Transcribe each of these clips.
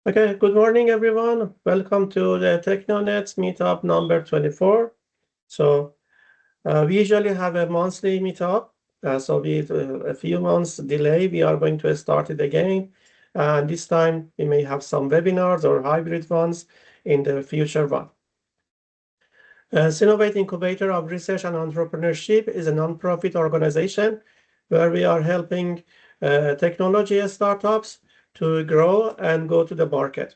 Okay, good morning, everyone. Welcome to the TechnoNet Meetup number 24. So we usually have a monthly meetup. So with a few months delay, we are going to start it again. And this time we may have some webinars or hybrid ones in the future one. Synovate Incubator of Research and Entrepreneurship is a nonprofit organization where we are helping technology startups to grow and go to the market.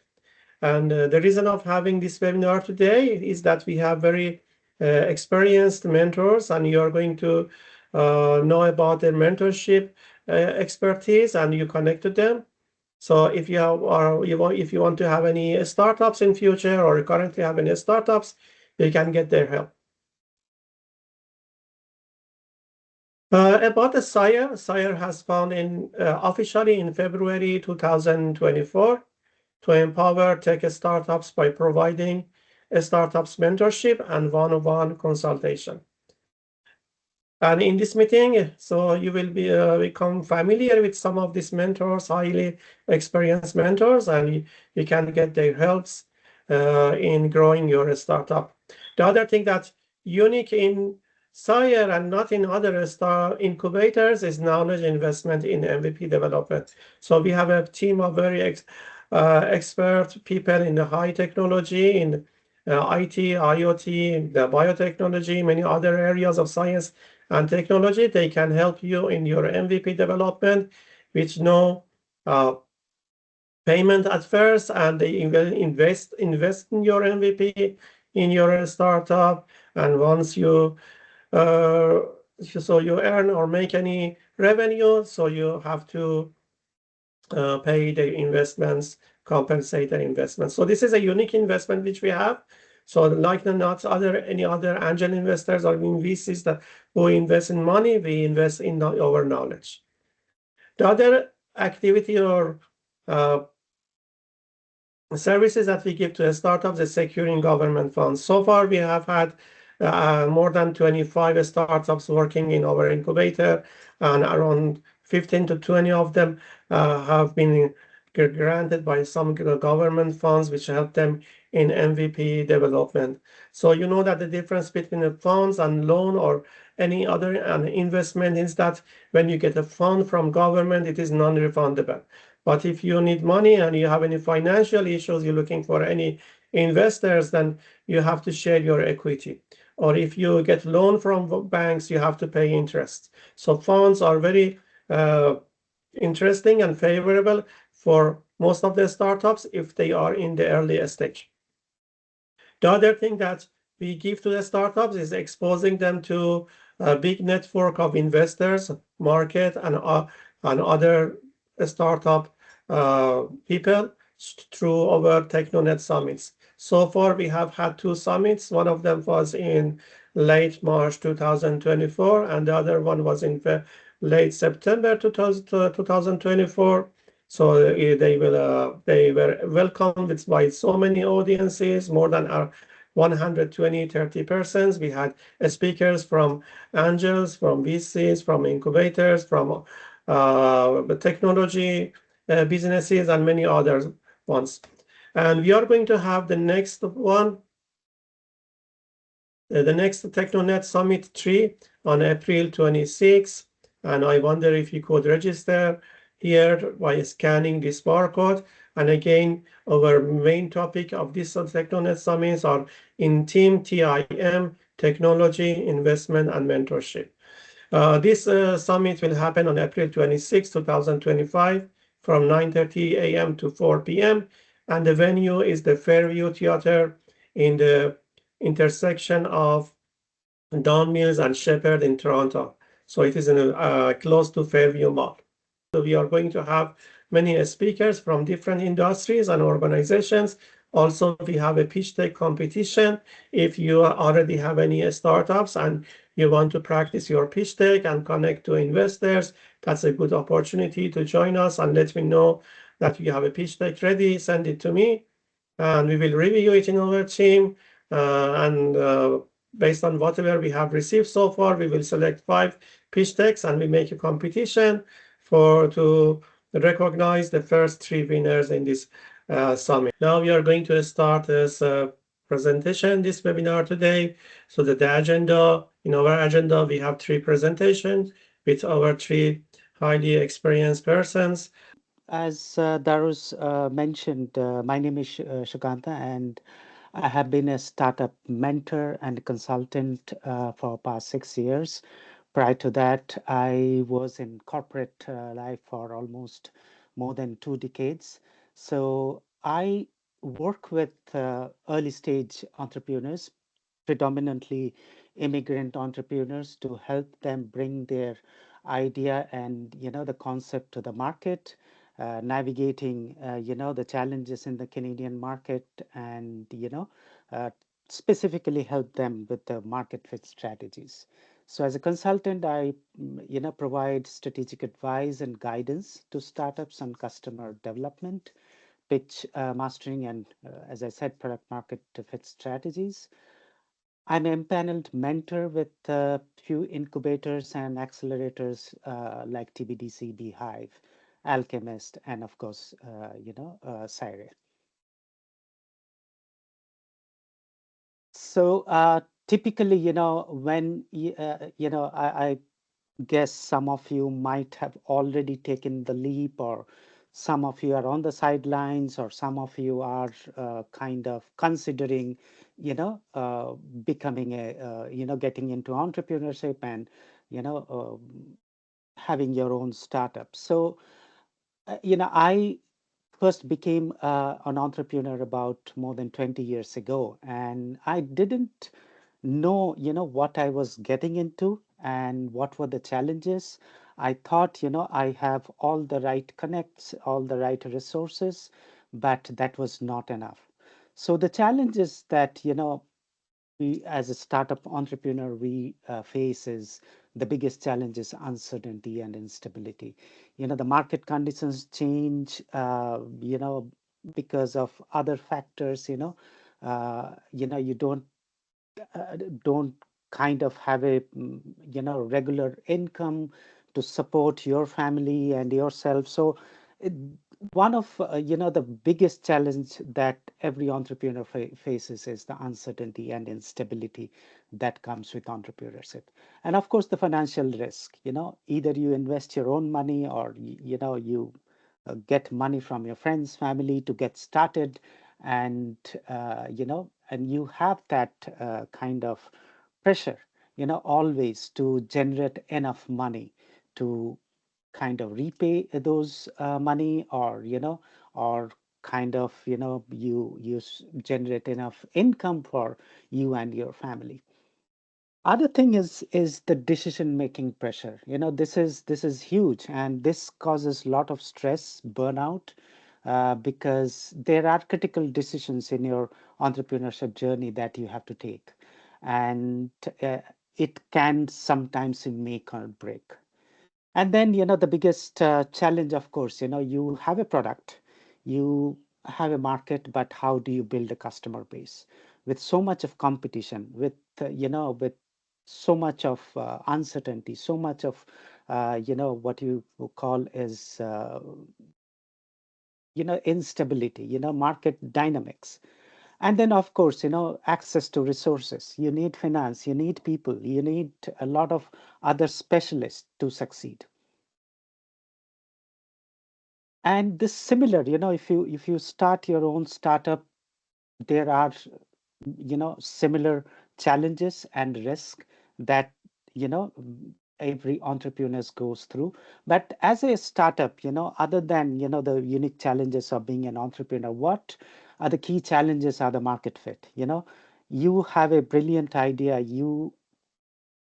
And the reason of having this webinar today is that we have very experienced mentors, and you are going to know about their mentorship expertise, and you connect to them. So if you have, or if you want to have any startups in future, or you currently have any startups, you can get their help. About the SIRE has founded officially in February 2024 to empower tech startups by providing a startups mentorship and one-on-one consultation. And in this meeting, so you will become familiar with some of these mentors, highly experienced mentors, and you can get their helps in growing your startup. The other thing that's unique in SIRE and not in other incubators is knowledge investment in MVP development. So we have a team of very expert people in the high technology, in IT, IoT, the biotechnology, many other areas of science and technology. They can help you in your MVP development, which no payment at first, and they will invest in your MVP in your startup. And once you so you earn or make any revenue, so you have to pay the investments, compensate the investments. So this is a unique investment which we have. So like not any other angel investors or VCs that who invest in money, we invest in our knowledge. The other activity or services that we give to startups is securing government funds. So far, we have had more than 25 startups working in our incubator, and around 15 to 20 of them have been granted by some government funds, which help them in MVP development. So you know that the difference between the funds and loan or any other investment is that when you get a fund from government, it is non-refundable. But if you need money and you have any financial issues, you're looking for any investors, then you have to share your equity. Or if you get loan from banks, you have to pay interest. So funds are very interesting and favorable for most of the startups if they are in the early stage. The other thing that we give to the startups is exposing them to a big network of investors, market, and other startup people through our TechnoNet summits. So far, we have had 2 summits. One of them was in late March 2024, and the other one was in late September 2024. So they were welcomed by so many audiences, more than 120-30 persons. We had speakers from angels, from VCs, from incubators, from technology businesses, and many other ones. And we are going to have the next one, the next TechnoNet Summit 3 on April 26. And I wonder if you could register here by scanning this barcode. And again, our main topic of this TechnoNet Summits are in TIM, technology, investment, and mentorship. This summit will happen on April 26, 2025, from 9:30 a.m. to 4 p.m. And the venue is the Fairview Theater in the intersection of Don Mills and Shepherd in Toronto. So it is in close to Fairview Mall. So we are going to have many speakers from different industries and organizations. Also, we have a pitch deck competition. If you already have any startups and you want to practice your pitch deck and connect to investors, that's a good opportunity to join us and let me know that you have a pitch deck ready. Send it to me, and we will review it in our team. Based on whatever we have received so far, we will select 5 pitch decks, and we make a competition to recognize the first 3 winners in this Summit. Now we are going to start this presentation, this webinar today. So the agenda, in our agenda, we have 3 presentations with our 3 highly experienced persons. As Darus mentioned, my name is Shukanta, and I have been a startup mentor and consultant for past 6 years. Prior to that, I was in corporate life for almost more than 2 decades. So I work with early stage entrepreneurs, predominantly immigrant entrepreneurs, to help them bring their idea and the concept to the market, navigating the challenges in the Canadian market, and uh, specifically help them with the market fit strategies. So as a consultant, I provide strategic advice and guidance to startups on customer development, pitch mastering, and as I said, product market fit strategies. I'm an empaneled mentor with a few incubators and accelerators like TBDC, Beehive, Alchemist, and of course, Syre. So typically, when I guess some of you might have already taken the leap, or some of you are on the sidelines, or some of you are kind of considering, becoming getting into entrepreneurship and, you know, having your own startup. So, I first became an entrepreneur about more than 20 years ago, and I didn't know what I was getting into and what were the challenges. I thought I have all the right connects, all the right resources, but that was not enough. So the challenges that we as a startup entrepreneur we face is, the biggest challenge is uncertainty and instability. The market conditions change because of other factors. You don't kind of have a regular income to support your family and yourself. So it, one of the biggest challenge that every entrepreneur faces is the uncertainty and instability that comes with entrepreneurship, and of course the financial risk. Either you invest your own money, or you get money from your friends, family to get started, and and you have that kind of pressure, always to generate enough money to kind of repay those money, or or kind of you generate enough income for you and your family. Other thing is the decision making pressure. This is huge, and this causes a lot of stress, burnout, because there are critical decisions in your entrepreneurship journey that you have to take, and it can sometimes make or break. And then, the biggest challenge, of course, you have a product, you have a market, but how do you build a customer base with so much of competition, with so much of uncertainty, so much of, what you call is, instability, market dynamics. And then, of course, access to resources. You need finance, you need people, you need a lot of other specialists to succeed. And this similar, if you start your own startup, there are similar challenges and risk that every entrepreneur goes through. But as a startup, other than the unique challenges of being an entrepreneur, what are the key challenges? Are the market fit. You have a brilliant idea, you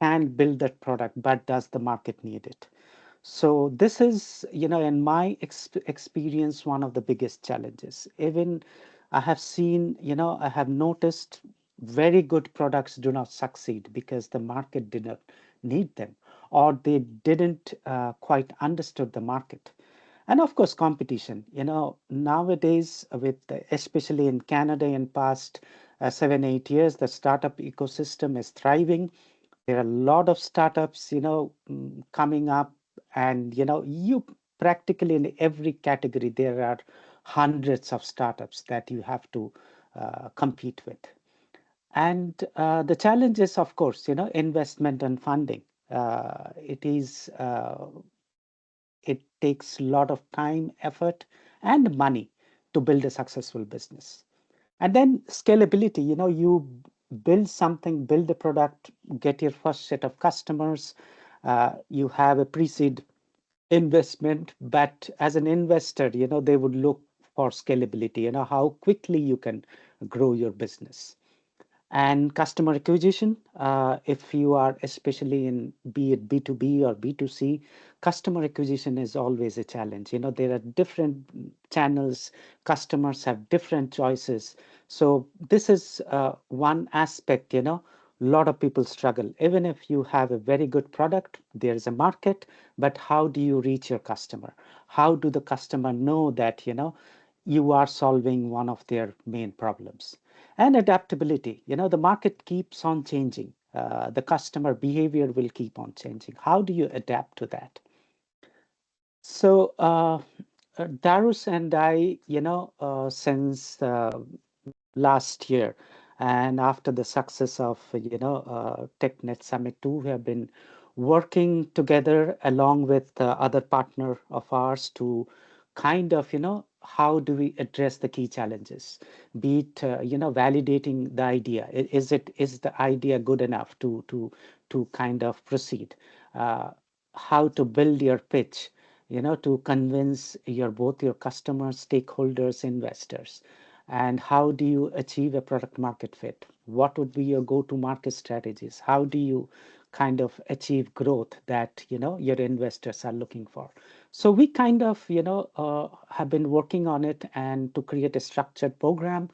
can build that product, but does the market need it? So this is, in my experience, one of the biggest challenges. Even I have seen, I have noticed very good products do not succeed because the market did not need them, or they didn't quite understood the market. And of course, competition. Nowadays, especially in Canada, in past 7, 8 years, the startup ecosystem is thriving. There are a lot of startups, coming up, and you practically in every category there are hundreds of startups that you have to compete with. And the challenge is, of course, investment and funding. It takes a lot of time, effort, and money to build a successful business. And then scalability, you build something, build a product, get your first set of customers, you have a pre-seed investment, but as an investor, they would look for scalability, how quickly you can grow your business. And customer acquisition, if you are especially in, be it B2B or B2C, customer acquisition is always a challenge. There are different channels, customers have different choices. So this is one aspect, a lot of people struggle. Even if you have a very good product, there is a market, but how do you reach your customer? How do the customer know that, you are solving one of their main problems? And adaptability, the market keeps on changing. The customer behavior will keep on changing. How do you adapt to that? So Darus and I, since last year, and after the success of TechNet Summit 2, we have been working together along with other partner of ours to kind of, how do we address the key challenges? Be it, validating the idea. Is the idea good enough to kind of proceed? How to build your pitch, to convince both your customers, stakeholders, investors. And how do you achieve a product market fit? What would be your go-to-market strategies? How do you kind of achieve growth that your investors are looking for? So we kind of have been working on it, and to create a structured program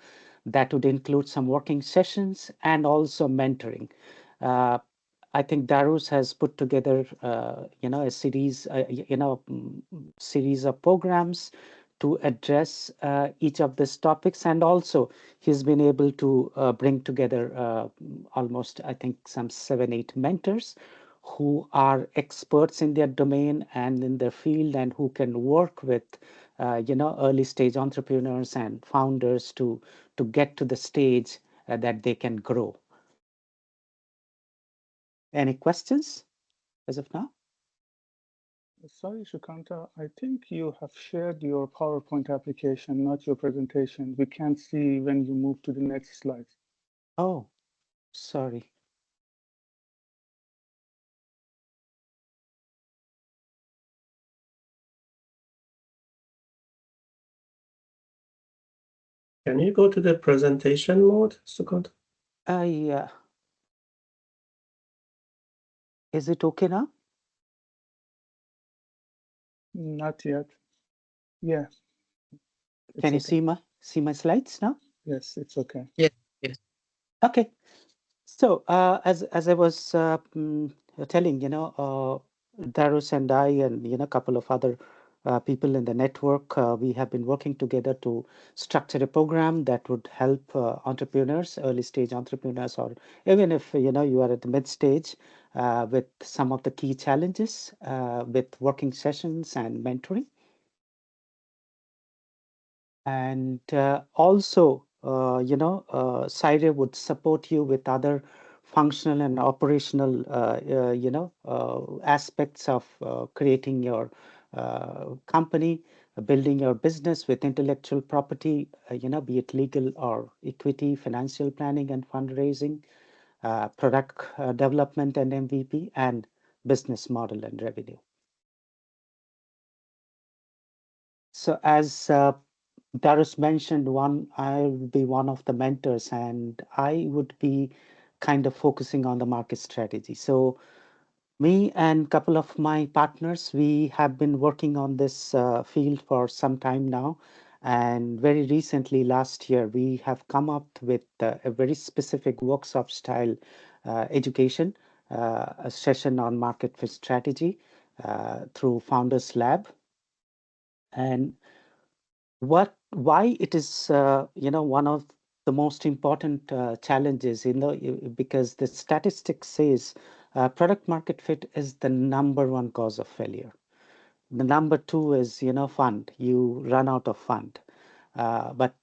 that would include some working sessions and also mentoring. Uh, I think Darus has put together, a series, series of programs to address each of these topics, and also he's been able to bring together almost, I think, some 7, 8 mentors who are experts in their domain and in their field, and who can work with, early stage entrepreneurs and founders to get to the stage that they can grow. Any questions as of now? Sorry, Shukanta, I think you have shared your PowerPoint application, not your presentation. We can't see when you move to the next slide. Oh, sorry. Can you go to the presentation mode, Sukant? Yeah. Is it okay now? Not yet. Yeah, Can you okay. see my slides now? Yes, it's okay. Yes, yes. Okay. So as I was telling, Darus and I, and a couple of other people in the network, we have been working together to structure a program that would help entrepreneurs, early stage entrepreneurs, or even if you are at the mid stage, with some of the key challenges, with working sessions and mentoring. And also, Syria would support you with other functional and operational, aspects of creating your company, building your business with intellectual property, be it legal or equity, financial planning and fundraising, product development and MVP, and business model and revenue. So as Darius mentioned, I will be one of the mentors, and I would be kind of focusing on the market strategy. So me and a couple of my partners, we have been working on this field for some time now. And very recently, last year, we have come up with a very specific workshop style education, a session on market fit strategy through Founders Lab. And why it is one of the most important challenges, because the statistics says product market fit is the number one cause of failure. The number two is fund. You run out of fund. but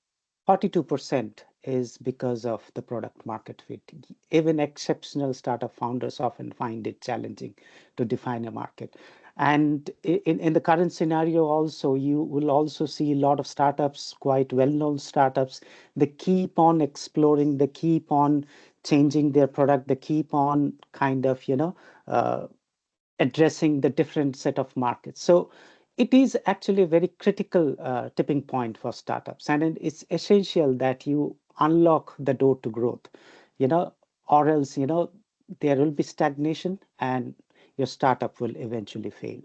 42% is because of the product market fit. Even exceptional startup founders often find it challenging to define a market. And in the current scenario also, you will also see a lot of startups, quite well-known startups, they keep on exploring, they keep on changing their product, they keep on kind of, addressing the different set of markets. So it is actually a very critical tipping point for startups, and it's essential that you unlock the door to growth, or else, there will be stagnation and your startup will eventually fail.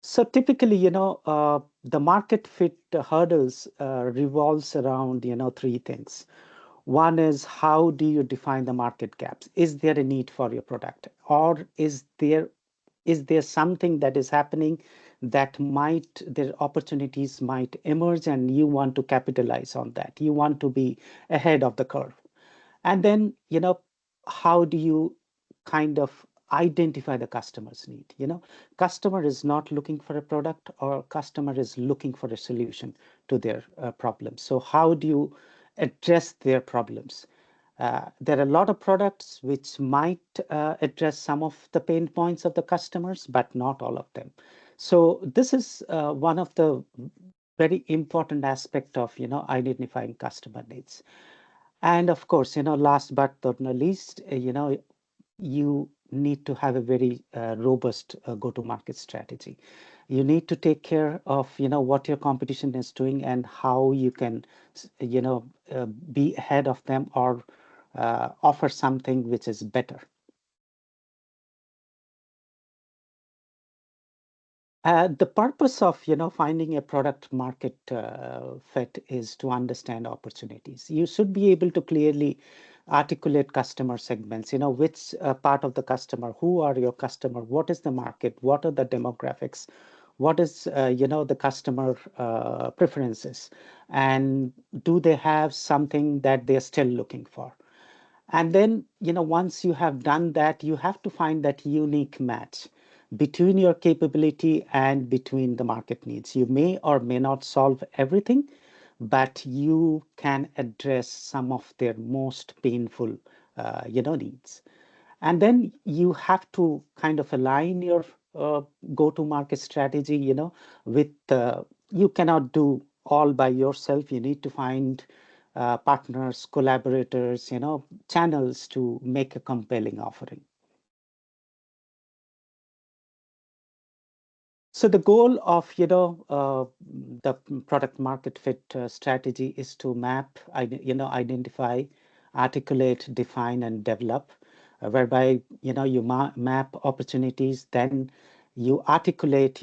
So typically, the market fit hurdles revolves around, three things. One is, how do you define the market gaps? Is there a need for your product, or is there something that is happening that their opportunities might emerge and you want to capitalize on that? You want to be ahead of the curve. And then, how do you kind of identify the customer's need? Customer is not looking for a product, or customer is looking for a solution to their problems. So how do you address their problems? There are a lot of products which might address some of the pain points of the customers, but not all of them. So this is one of the very important aspect of identifying customer needs. And of course, last but not least, you need to have a very robust go-to-market strategy. You need to take care of, what your competition is doing and how you can, be ahead of them, or offer something which is better. The purpose of finding a product market fit is to understand opportunities. You should be able to clearly articulate customer segments. Which part of the customer, who are your customer, what is the market, what are the demographics, what is the customer preferences, and do they have something that they're still looking for? And then, once you have done that, you have to find that unique match between your capability and between the market needs. You may or may not solve everything, but you can address some of their most painful, needs. And then you have to kind of align your go-to-market strategy, with you cannot do all by yourself. You need to find partners, collaborators, channels to make a compelling offering. So the goal of the product market fit strategy is to map, identify, articulate, define, and develop, whereby you map opportunities, then you articulate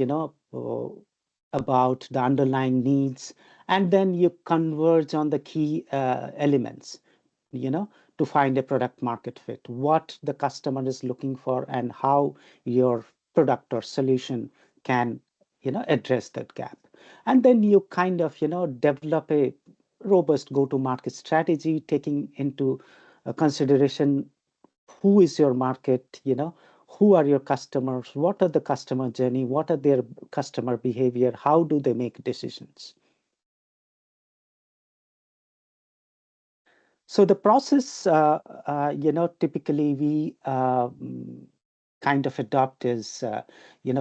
about the underlying needs, and then you converge on the key elements to find a product market fit, what the customer is looking for, and how your product or solution can address that gap. And then you kind of develop a robust go-to-market strategy, taking into consideration who is your market, who are your customers, what are the customer journey, what are their customer behavior, how do they make decisions. So the process, typically we kind of adopt is,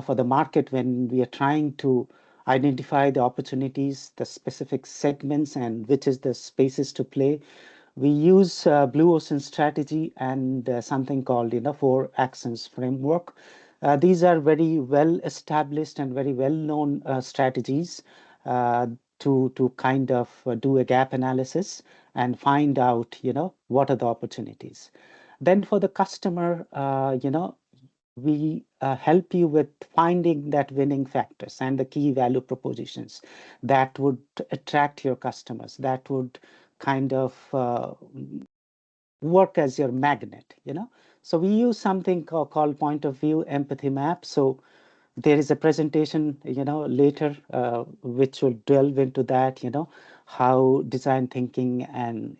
for the market, when we are trying to identify the opportunities, the specific segments, and which is the spaces to play, we use Blue Ocean strategy and something called, 4 actions framework. These are very well established and very well known strategies uh, to kind of do a gap analysis and find out, what are the opportunities. Then for the customer, we help you with finding that winning factors and the key value propositions that would attract your customers, that would kind of work as your magnet. So we use something called point of view empathy map. So there is a presentation, later, which will delve into that, how design thinking and,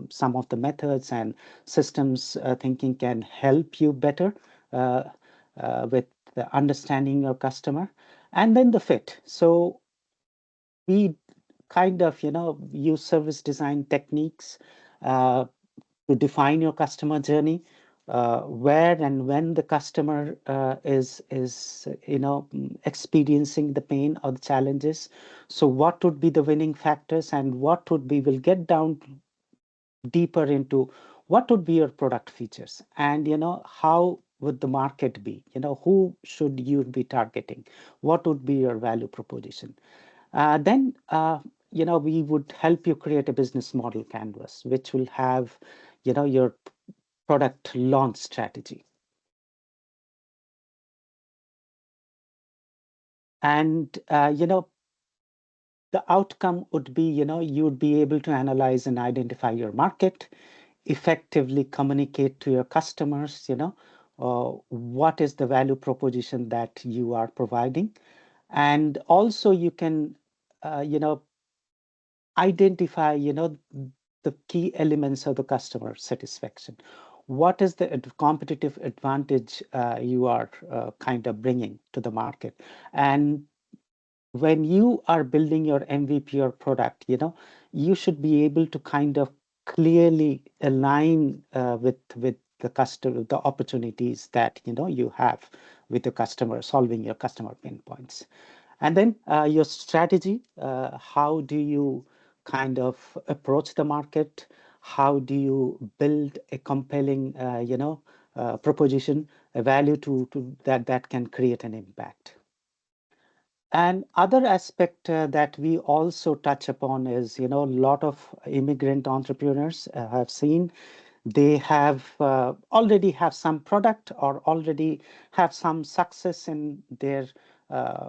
some of the methods and systems thinking can help you better with the understanding your customer, and then the fit. So we kind of, use service design techniques to define your customer journey, where and when the customer is experiencing the pain or the challenges. So what would be the winning factors, and what would be, will get down deeper into what would be your product features, and how would the market be, who should you be targeting, what would be your value proposition. Then we would help you create a business model canvas, which will have your product launch strategy. And the outcome would be, you would be able to analyze and identify your market, effectively communicate to your customers, what is the value proposition that you are providing. And also you can, identify, the key elements of the customer satisfaction. What is the competitive advantage you are kind of bringing to the market? And when you are building your MVP or product, you should be able to kind of clearly align with the customer, the opportunities that you have with the customer, solving your customer pain points. And then your strategy, how do you kind of approach the market? How do you build a compelling, proposition, a value to that can create an impact? And other aspect that we also touch upon is, a lot of immigrant entrepreneurs have seen, they have already have some product or already have some success in their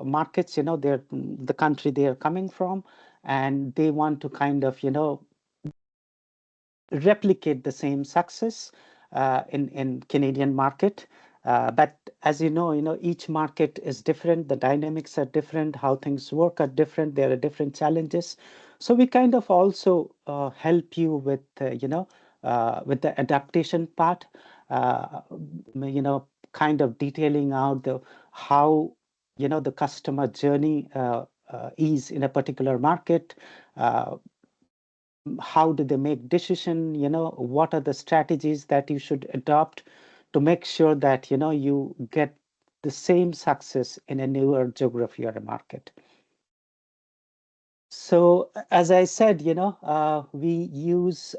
markets, the country they are coming from, and they want to kind of, replicate the same success in Canadian market. But as each market is different, the dynamics are different, how things work are different, there are different challenges. So we kind of also help you with the adaptation part, kind of detailing out how the customer journey is in a particular market. How do they make decision, what are the strategies that you should adopt to make sure that you get the same success in a newer geography or a market. So as I said, we use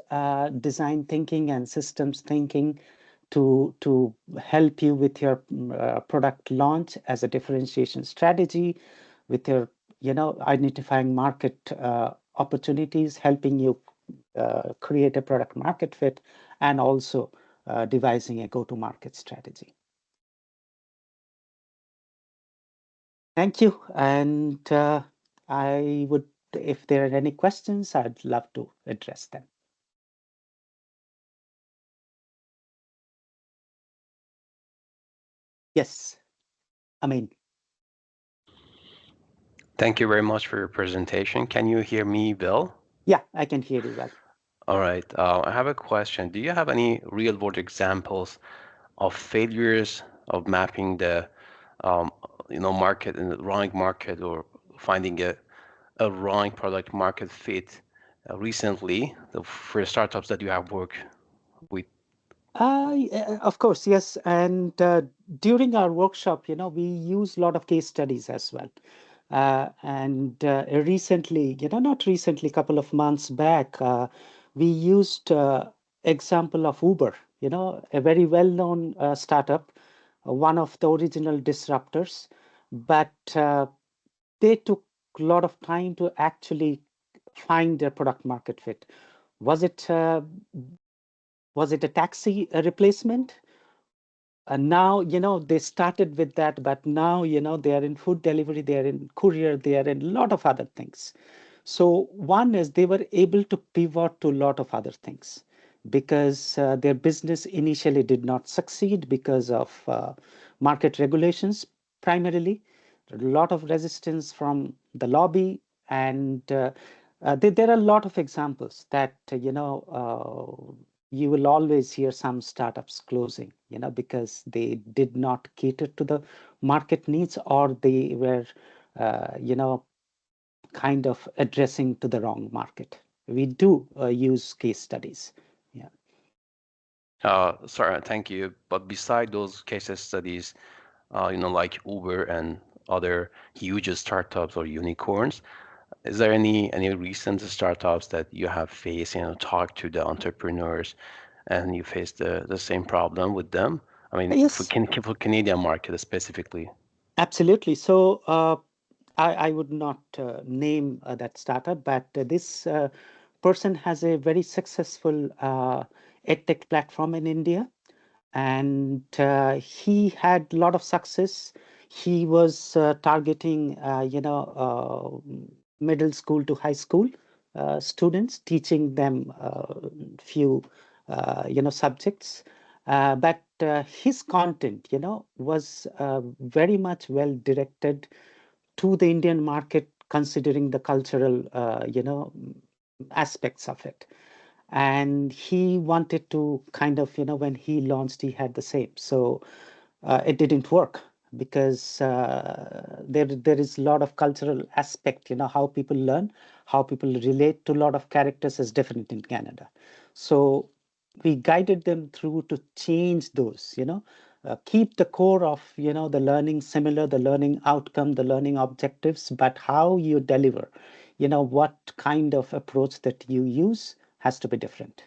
design thinking and systems thinking to help you with your product launch as a differentiation strategy, with your identifying market opportunities, helping you create a product market fit, and also devising a go-to-market strategy. Thank you. And I would, if there are any questions, I'd love to address them. Yes, Amin. Thank you very much for your presentation. Can you hear me, Bill? Yeah, I can hear you well. All right. I have a question. Do you have any real-world examples of failures of mapping the market in the wrong market, or finding a wrong product market fit recently for startups that you have worked with? Of course, yes. And during our workshop, we use a lot of case studies as well. And recently, not recently, couple of months back, we used example of Uber, a very well-known startup, one of the original disruptors, but they took a lot of time to actually find their product market fit. Was it a taxi replacement? And now, they started with that, but now, they are in food delivery, they are in courier, they are in a lot of other things. So one is they were able to pivot to a lot of other things because their business initially did not succeed because of market regulations, primarily. A lot of resistance from the lobby, and there are a lot of examples that, you will always hear some startups closing, because they did not cater to the market needs, or they were, kind of addressing to the wrong market. We do use case studies. Yeah. Sorry, thank you. But beside those case studies, like Uber and other huge startups or unicorns, is there any recent startups that you have faced, talk to the entrepreneurs and you face the same problem with them? I mean, Yes, for Canadian market specifically. absolutely. So I would not name that startup, but this person has a very successful edtech platform in India, and he had a lot of success. He was targeting, middle school to high school students, teaching them few, subjects. But his content, was very much well directed to the Indian market, considering the cultural, aspects of it. And he wanted to kind of, when he launched, he had the same. So it didn't work because there is a lot of cultural aspect, how people learn, how people relate to a lot of characters is different in Canada. So we guided them through to change those, keep the core of, the learning similar, the learning outcome, the learning objectives, but how you deliver, what kind of approach that you use has to be different.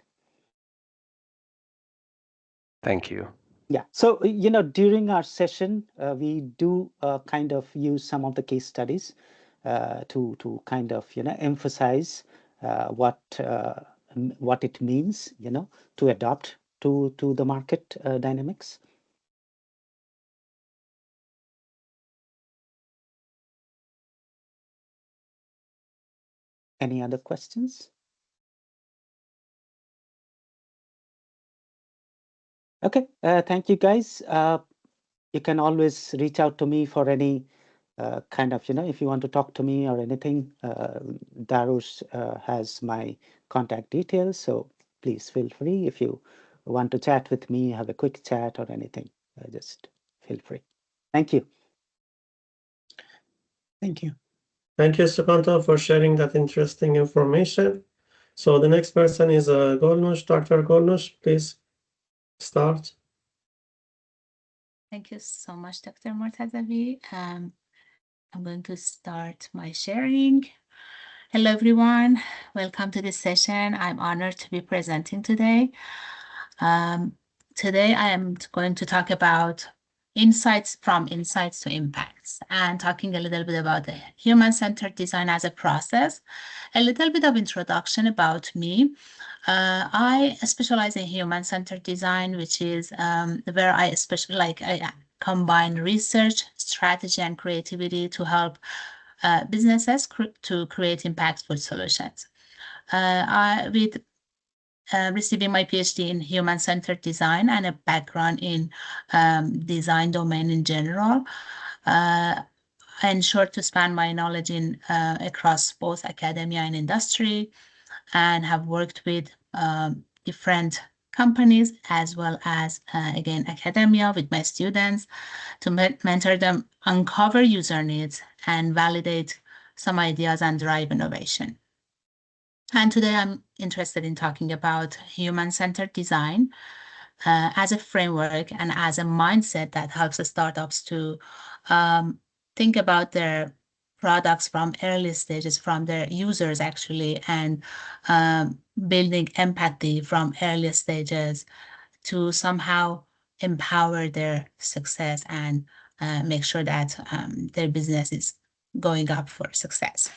Thank you. Yeah. So, during our session, we do kind of use some of the case studies to kind of, emphasize what it means, to adapt to the market dynamics. Any other questions? Okay. Thank you, guys. You can always reach out to me for any kind of, if you want to talk to me or anything. Darush has my contact details, so please feel free. If you want to chat with me, have a quick chat or anything, just feel free. Thank you. Thank you. Thank you, Sukanta, for sharing that interesting information. So the next person is Golnush. Dr. Golnush, please start. Thank you so much, Dr. Mortazavi. I'm going to start my sharing. Hello, everyone. Welcome to this session. I'm honored to be presenting today. Today, I am going to talk about from insights to impacts, and talking a little bit about the human-centered design as a process, a little bit of introduction about me. I specialize in human-centered design, which is where I combine research, strategy, and creativity to help businesses to create impactful solutions. With receiving my PhD in human-centered design and a background in design domain in general, I ensured to span my knowledge in across both academia and industry, and have worked with different companies as well as, again, academia with my students to mentor them, uncover user needs, and validate some ideas and drive innovation. And today I'm interested in talking about human-centered design as a framework and as a mindset that helps startups to think about their products from early stages, from their users actually, and building empathy from early stages to somehow empower their success and make sure that their business is going up for success.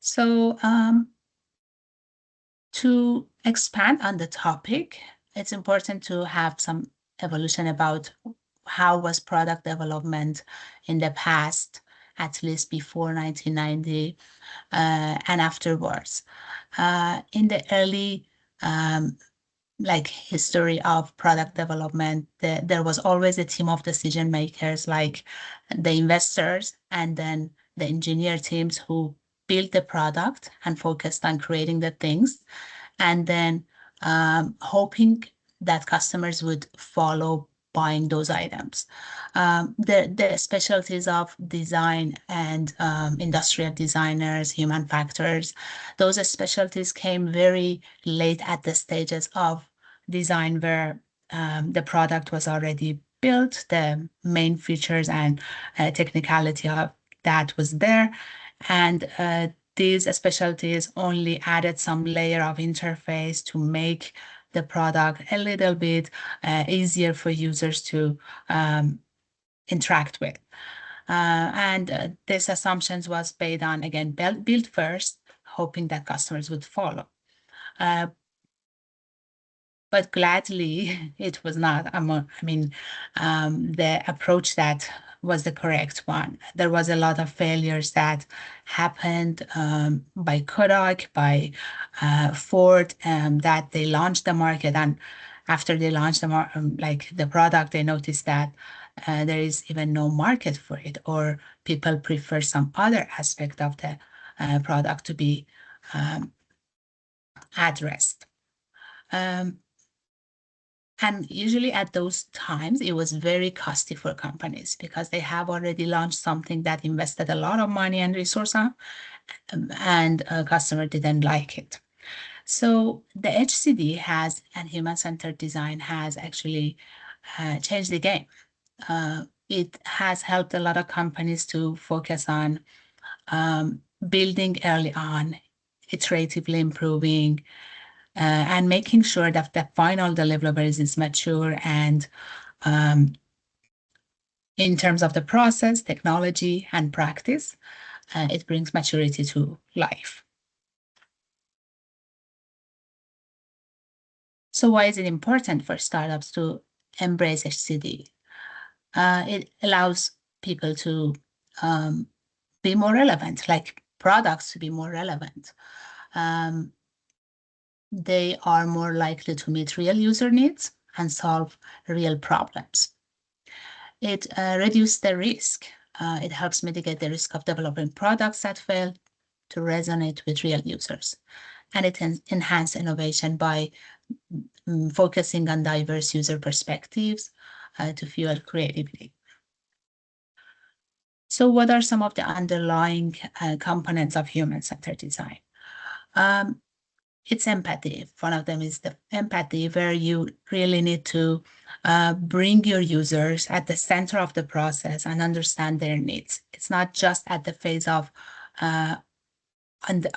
So to expand on the topic, it's important to have some evolution about how was product development in the past, at least before 1990 and afterwards. In the early history of product development, there was always a team of decision makers, like the investors and then the engineer teams who built the product and focused on creating the things, and then hoping that customers would follow buying those items. The specialties of design and industrial designers, human factors, those specialties came very late at the stages of design where the product was already built, the main features and technicality of that was there. And these specialties only added some layer of interface to make the product a little bit easier for users to interact with. And this assumptions was based on, again, build first, hoping that customers would follow. But gladly, it was not. The approach that was the correct one. There was a lot of failures that happened by Kodak, by Ford, that they launched the market, and after they launched the product, they noticed that there is even no market for it, or people prefer some other aspect of the product to be addressed. And usually at those times, it was very costly for companies because they have already launched something that invested a lot of money and resource on, and a customer didn't like it. So the HCD and human-centered design has actually changed the game. It has helped a lot of companies to focus on building early on, iteratively improving, and making sure that the final deliverables is mature and in terms of the process, technology, and practice, it brings maturity to life. So why is it important for startups to embrace HCD? It allows people to be more relevant, like products to be more relevant. They are more likely to meet real user needs and solve real problems. It reduces the risk. It helps mitigate the risk of developing products that fail to resonate with real users. And it enhances innovation by focusing on diverse user perspectives to fuel creativity. So what are some of the underlying components of human-centered design? It's empathy. One of them is the empathy, where you really need to bring your users at the center of the process and understand their needs. It's not just at the phase of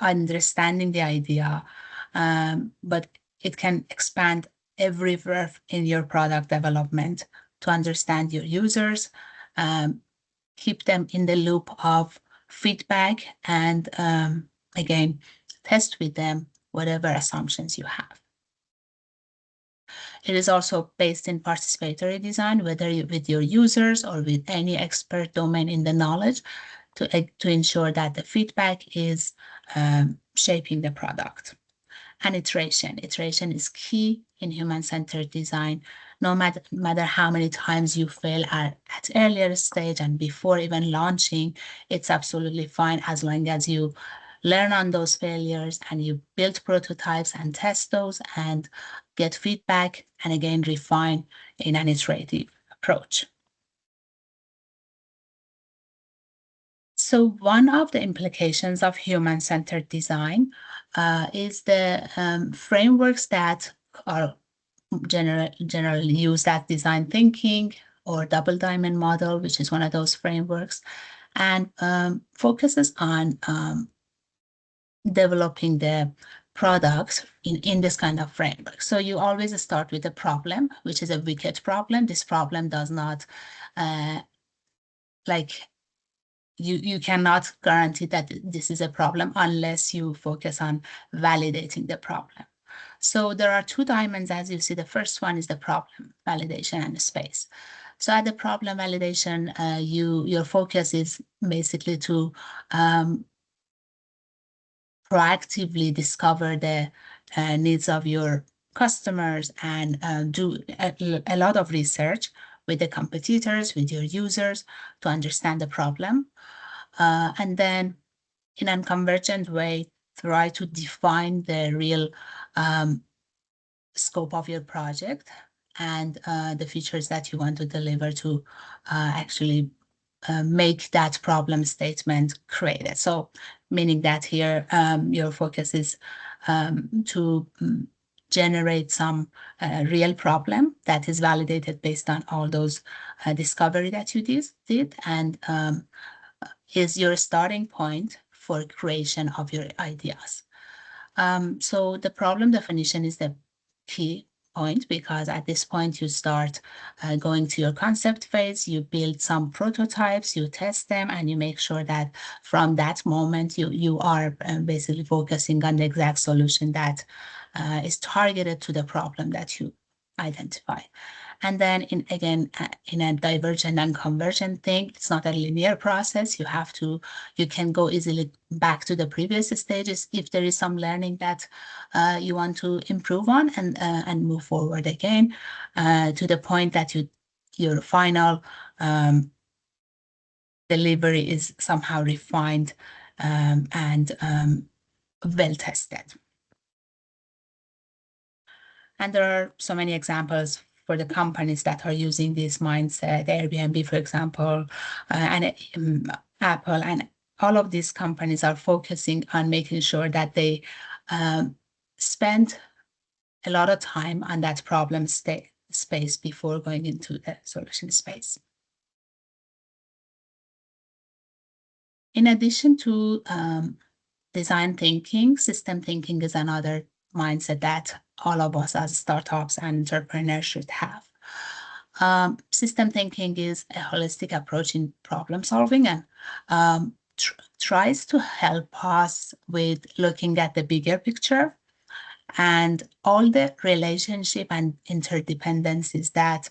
understanding the idea, but it can expand everywhere in your product development to understand your users, keep them in the loop of feedback, and again, test with them whatever assumptions you have. It is also based in participatory design, whether with your users or with any expert domain in the knowledge, to ensure that the feedback is shaping the product. And iteration. Iteration is key in human-centered design. No matter how many times you fail at earlier stage and before even launching, it's absolutely fine as long as you learn on those failures and you build prototypes and test those and get feedback and again refine in an iterative approach. So one of the implications of human-centered design is the frameworks that are generally used at design thinking or double diamond model, which is one of those frameworks, and focuses on developing the products in this kind of framework. So you always start with a problem, which is a wicked problem. This problem does not you cannot guarantee that this is a problem unless you focus on validating the problem. So there are two diamonds, as you see. The first one is the problem validation and the space. So at the problem validation, your focus is basically to proactively discover the needs of your customers and do a lot of research with the competitors, with your users to understand the problem. And then in a convergent way, try to define the real scope of your project and the features that you want to deliver to actually make that problem statement created. So meaning that here your focus is to generate some real problem that is validated based on all those discovery that you did and is your starting point for creation of your ideas. So the problem definition is the key point because at this point you start going to your concept phase, you build some prototypes, you test them, and you make sure that from that moment you are basically focusing on the exact solution that is targeted to the problem that you identify. And then in a divergent and convergent thing, it's not a linear process. You can go easily back to the previous stages if there is some learning that you want to improve on and move forward again to the point that your final delivery is somehow refined and well tested. And there are so many examples for the companies that are using this mindset, Airbnb, for example, and Apple, and all of these companies are focusing on making sure that they spend a lot of time on that problem space before going into the solution space. In addition to design thinking, system thinking is another mindset that all of us as startups and entrepreneurs should have. System thinking is a holistic approach in problem solving and tries to help us with looking at the bigger picture and all the relationship and interdependencies that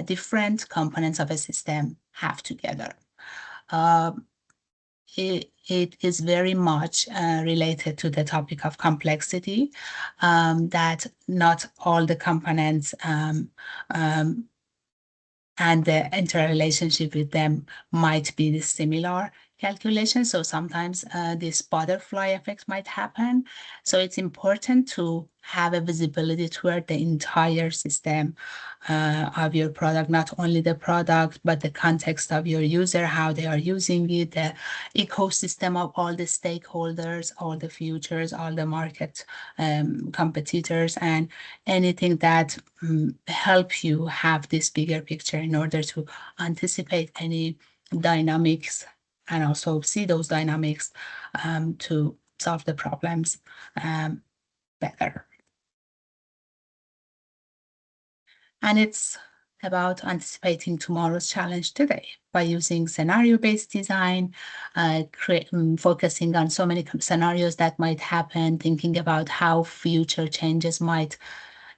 different components of a system have together. It is very much related to the topic of complexity, that not all the components and the interrelationship with them might be the similar calculation. So sometimes this butterfly effect might happen. So it's important to have a visibility toward the entire system of your product, not only the product, but the context of your user, how they are using it, the ecosystem of all the stakeholders, all the futures, all the market competitors, and anything that help you have this bigger picture in order to anticipate any dynamics and also see those dynamics to solve the problems better. And it's about anticipating tomorrow's challenge today by using scenario-based design, focusing on so many scenarios that might happen, thinking about how future changes might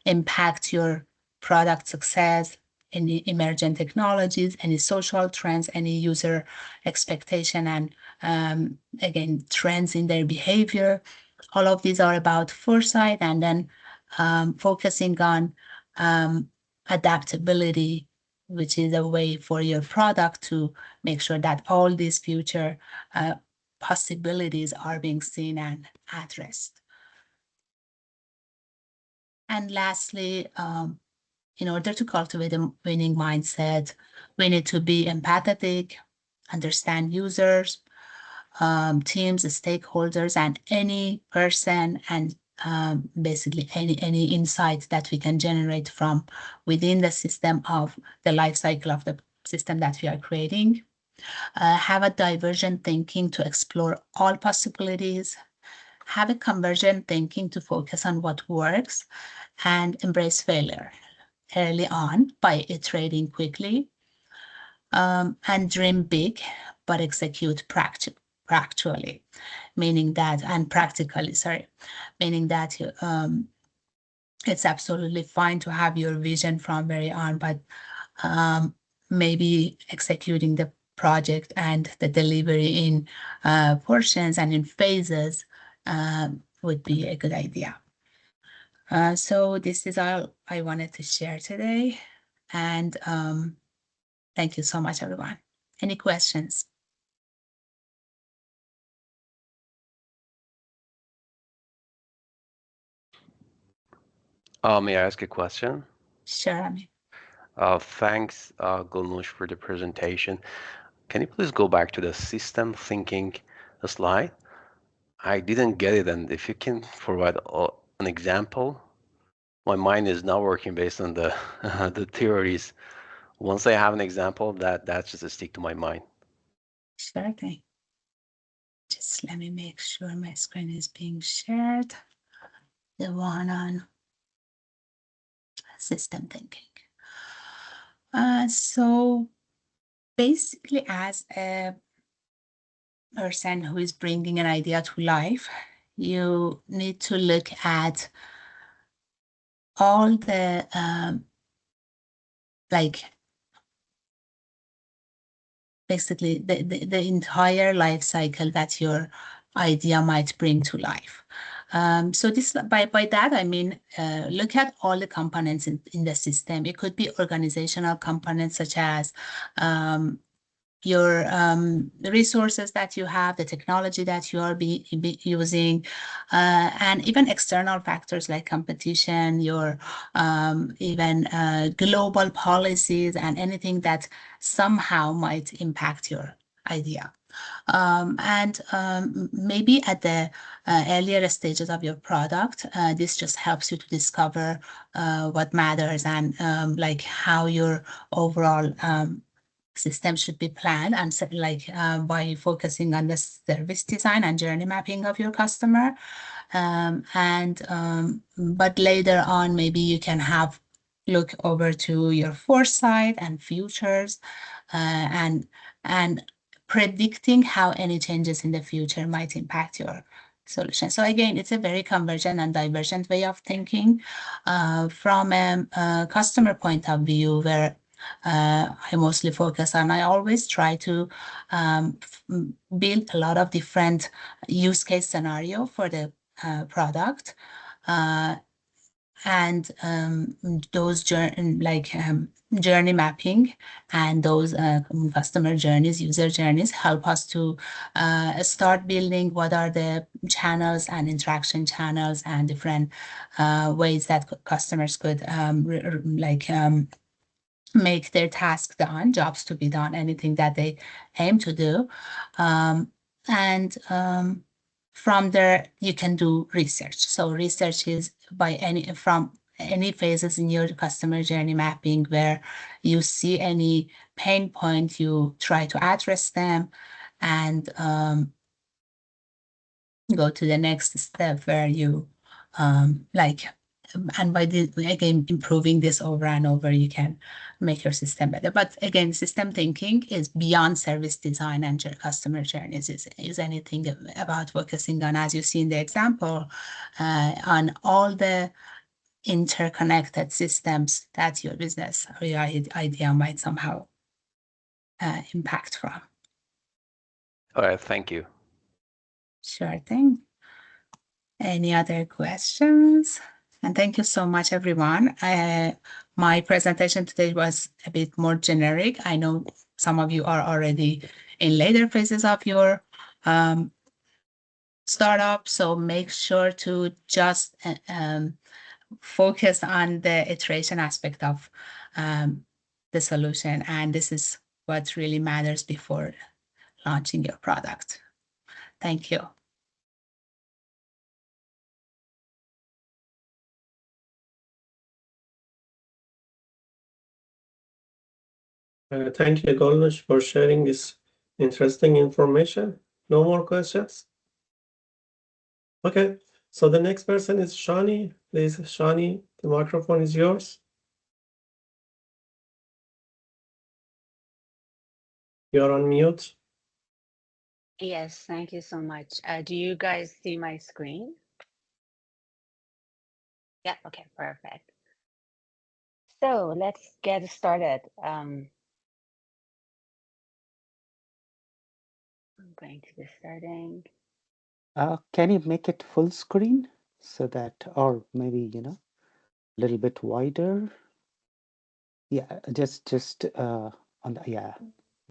impact your product success, any emergent technologies, any social trends, any user expectation, and again, trends in their behavior. All of these are about foresight and then focusing on adaptability, which is a way for your product to make sure that all these future possibilities are being seen and addressed. And lastly, in order to cultivate a winning mindset, we need to be empathetic, understand users, teams, stakeholders, and any person, and basically any insight that we can generate from within the system of the life cycle of the system that we are creating. Have a divergent thinking to explore all possibilities. Have a convergent thinking to focus on what works and embrace failure early on by iterating quickly, and dream big, but execute practically, meaning that, and practically, sorry, meaning that it's absolutely fine to have your vision from very on, but maybe executing the project and the delivery in portions and in phases would be a good idea. So this is all I wanted to share today. And thank you so much, everyone. Any questions? May I ask a question? Sure, Ami. Thanks, Gulnush, for the presentation. Can you please go back to the system thinking slide? I didn't get it, and if you can provide an example, my mind is not working based on the the theories. Once I have an example, that's just a stick to my mind. Sure thing. Just let me make sure my screen is being shared. The one on system thinking. So basically, as a person who is bringing an idea to life, you need to look at all the basically the entire life cycle that your idea might bring to life. So this by that I mean look at all the components in the system. It could be organizational components such as your resources that you have, the technology that you are using, and even external factors like competition, your even global policies, and anything that somehow might impact your idea. And maybe at the earlier stages of your product, this just helps you to discover what matters and like how your overall system should be planned, and by focusing on the service design and journey mapping of your customer. But later on, maybe you can have look over to your foresight and futures, and predicting how any changes in the future might impact your solution. So again, it's a very convergent and divergent way of thinking from a customer point of view, where I mostly focus on. I always try to build a lot of different use case scenario for the product, and those journey mapping and those customer journeys, user journeys help us to start building what are the channels and interaction channels and different ways that customers could make their task done, jobs to be done, anything that they aim to do. And from there, you can do research. So research is from any phases in your customer journey mapping where you see any pain point, you try to address them, and go to the next step where you and by again improving this over and over, you can make your system better. But again, system thinking is beyond service design and your customer journeys. Is anything about focusing on, as you see in the example, on all the interconnected systems that your business or your idea might somehow impact from. All right, thank you. Sure thing. Any other questions? And thank you so much, everyone. My presentation today was a bit more generic. I know some of you are already in later phases of your startup, so make sure to just focus on the iteration aspect of the solution. And this is what really matters before launching your product. Thank you. Thank you, Golnish, for sharing this interesting information. No more questions? Okay, so the next person is Shani. Please, Shani, the microphone is yours. You're on mute. Yes, thank you so much. Do you guys see my screen? Yeah, okay, perfect. So let's get started. I'm going to be starting. Can you make it full screen so that, or maybe, a little bit wider? Yeah, just on the, yeah,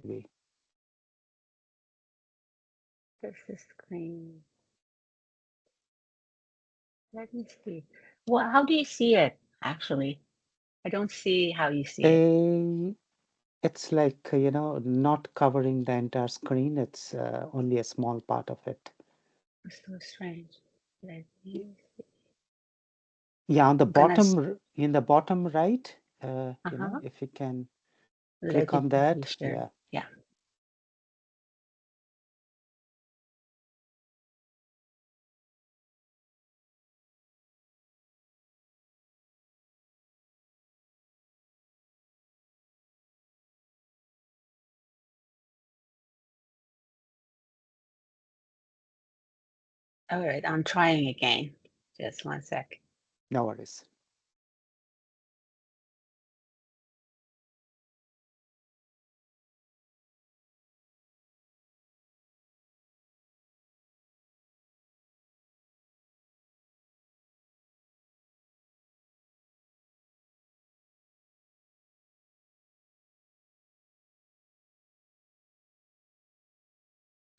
maybe. This is screen. Let me see. Well, how do you see it? actually. I don't see how you see it. It's like, not covering the entire screen. It's only a small part of it. It's so strange. Let me see. Yeah, on the I'm gonna, bottom, in the bottom right, uh-huh. if you can click on Legitimate that. share. Yeah. Yeah. All right, I'm trying again. Just one sec. No worries.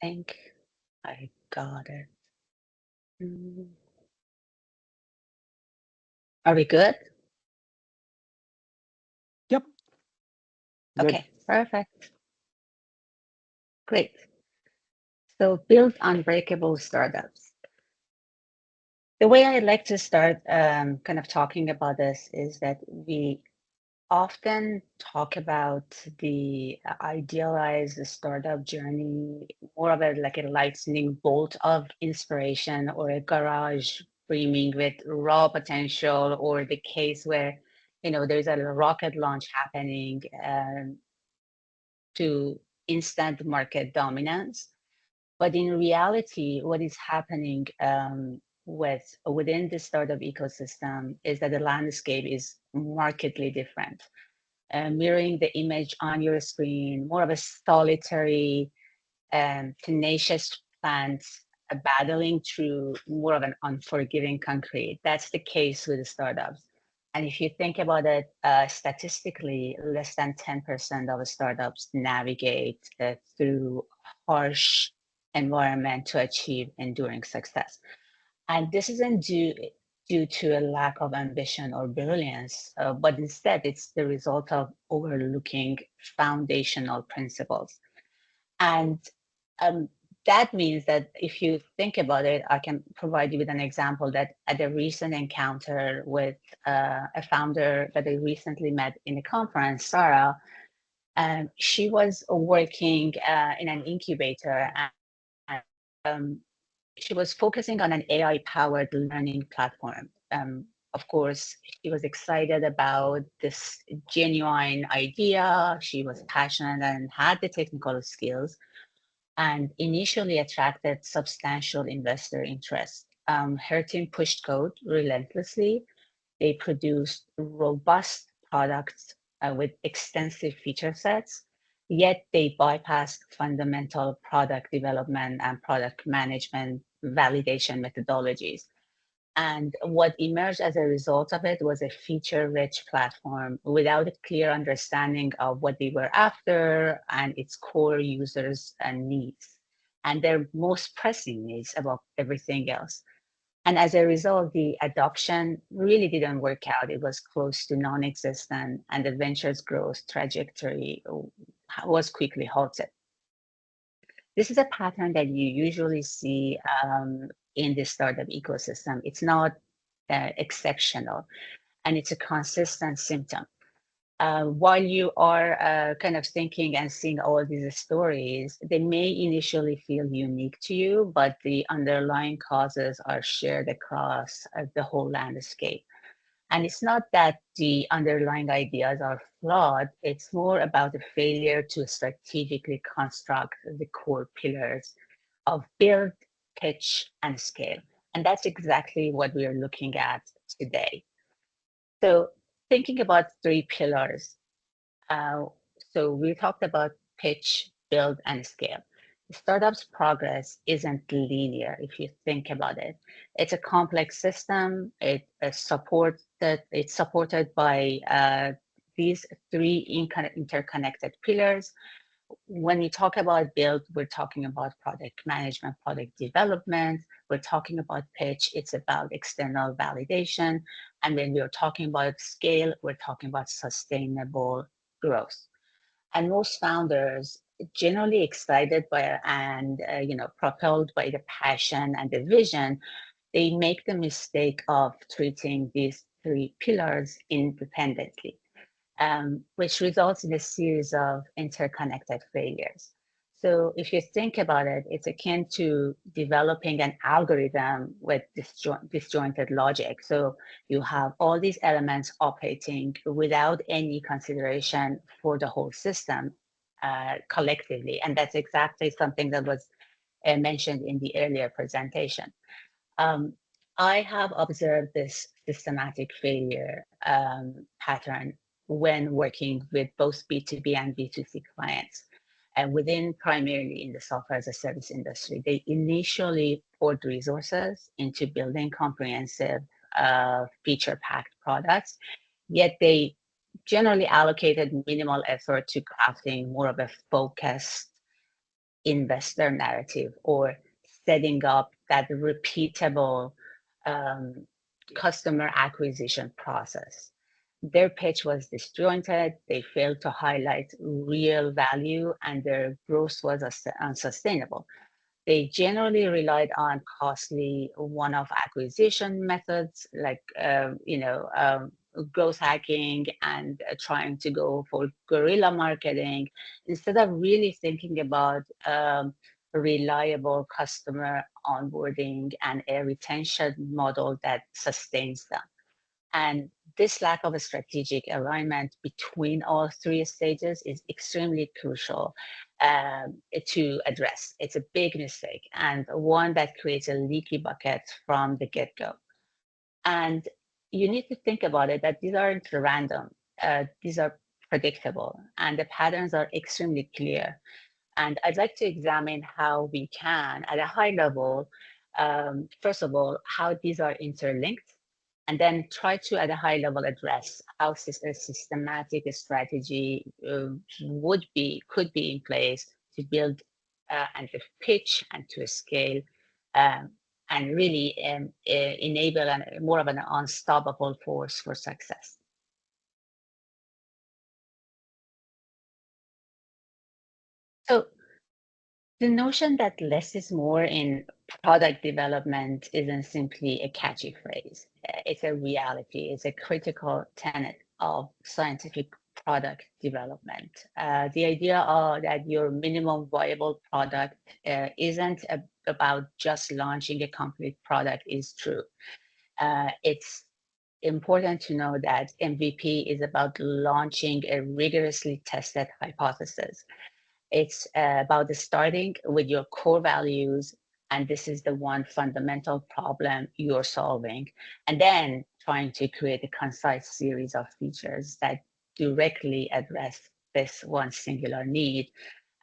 I think I got it. Mm. Are we good? Yep. Good. Okay, perfect. Great. So build unbreakable startups. The way I like to start kind of talking about this is that we often talk about the idealized startup journey, more of a like a lightning bolt of inspiration or a garage brimming with raw potential, or the case where there's a rocket launch happening to instant market dominance. But in reality, what is happening within the startup ecosystem is that the landscape is markedly different, mirroring the image on your screen, more of a solitary, tenacious plant battling through more of an unforgiving concrete. That's the case with the startups. And if you think about it, statistically, less than 10% of startups navigate through harsh environment to achieve enduring success. And this isn't due to a lack of ambition or brilliance, but instead it's the result of overlooking foundational principles. And um, that means that if you think about it, I can provide you with an example that at a recent encounter with a founder that I recently met in a conference, Sarah, she was working in an incubator, and she was focusing on an AI-powered learning platform. Of course, she was excited about this genuine idea. She was passionate and had the technical skills, and initially attracted substantial investor interest. Her team pushed code relentlessly. They produced robust products with extensive feature sets, yet they bypassed fundamental product development and product management validation methodologies. And what emerged as a result of it was a feature-rich platform without a clear understanding of what they were after and its core users and needs, and their most pressing needs above everything else. And as a result, the adoption really didn't work out. It was close to non-existent, and the venture's growth trajectory was quickly halted. This is a pattern that you usually see in the startup ecosystem. It's not exceptional, and it's a consistent symptom. While you are kind of thinking and seeing all of these stories, they may initially feel unique to you, but the underlying causes are shared across the whole landscape. And it's not that the underlying ideas are flawed, it's more about the failure to strategically construct the core pillars of build, pitch, and scale. And that's exactly what we are looking at today. So thinking about three pillars. Uh, so we talked about pitch, build, and scale. The startup's progress isn't linear if you think about it. It's a complex system. It's supported by these three interconnected pillars. When we talk about build, we're talking about product management, product development, we're talking about pitch, it's about external validation. And when we're talking about scale, we're talking about sustainable growth. And most founders, generally excited by and propelled by the passion and the vision, they make the mistake of treating these three pillars independently, which results in a series of interconnected failures. So if you think about it, it's akin to developing an algorithm with disjointed logic. So you have all these elements operating without any consideration for the whole system collectively. And that's exactly something that was mentioned in the earlier presentation. I have observed this systematic failure pattern when working with both B2B and B2C clients. And within primarily in the software as a service industry, they initially poured resources into building comprehensive feature-packed products, yet they generally allocated minimal effort to crafting more of a focused investor narrative or setting up that repeatable customer acquisition process. Their pitch was disjointed, they failed to highlight real value, and their growth was unsustainable. They generally relied on costly one-off acquisition methods like growth hacking and trying to go for guerrilla marketing instead of really thinking about reliable customer onboarding and a retention model that sustains them. And this lack of a strategic alignment between all three stages is extremely crucial to address. It's a big mistake and one that creates a leaky bucket from the get-go. And you need to think about it that these aren't random. These are predictable and the patterns are extremely clear. And I'd like to examine how we can, at a high level, first of all, how these are interlinked, and then try to, at a high level, address how a systematic strategy could be in place to build and to pitch and to scale and really enable more of an unstoppable force for success. So the notion that less is more in product development isn't simply a catchy phrase. It's a reality. It's a critical tenet of scientific product development. The idea that your minimum viable product isn't about just launching a complete product is true. It's important to know that MVP is about launching a rigorously tested hypothesis. It's about starting with your core values, and this is the one fundamental problem you're solving, and then trying to create a concise series of features that directly address this one singular need,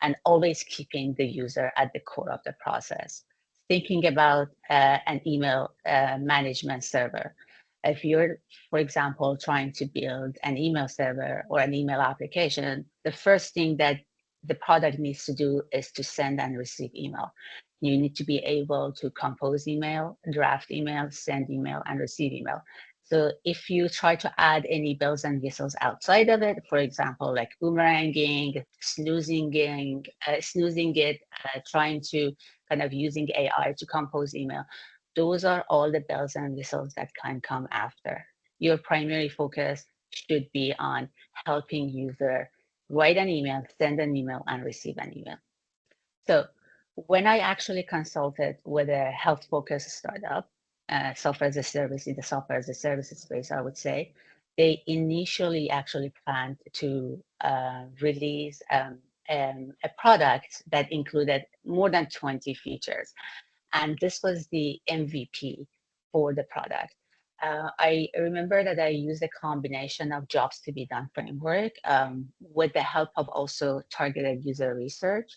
and always keeping the user at the core of the process. Thinking about an email management server. If you're, for example, trying to build an email server or an email application, the first thing that the product needs to do is to send and receive email. You need to be able to compose email, draft email, send email, and receive email. So if you try to add any bells and whistles outside of it, for example, like boomeranging, snoozing it, trying to kind of using AI to compose email, those are all the bells and whistles that can come after. Your primary focus should be on helping user write an email, send an email, and receive an email. So when I actually consulted with a health-focused startup, software as a service in the software as a service space, I would say, they initially actually planned to release a product that included more than 20 features. And this was the MVP for the product. I remember that I used a combination of jobs to be done framework with the help of also targeted user research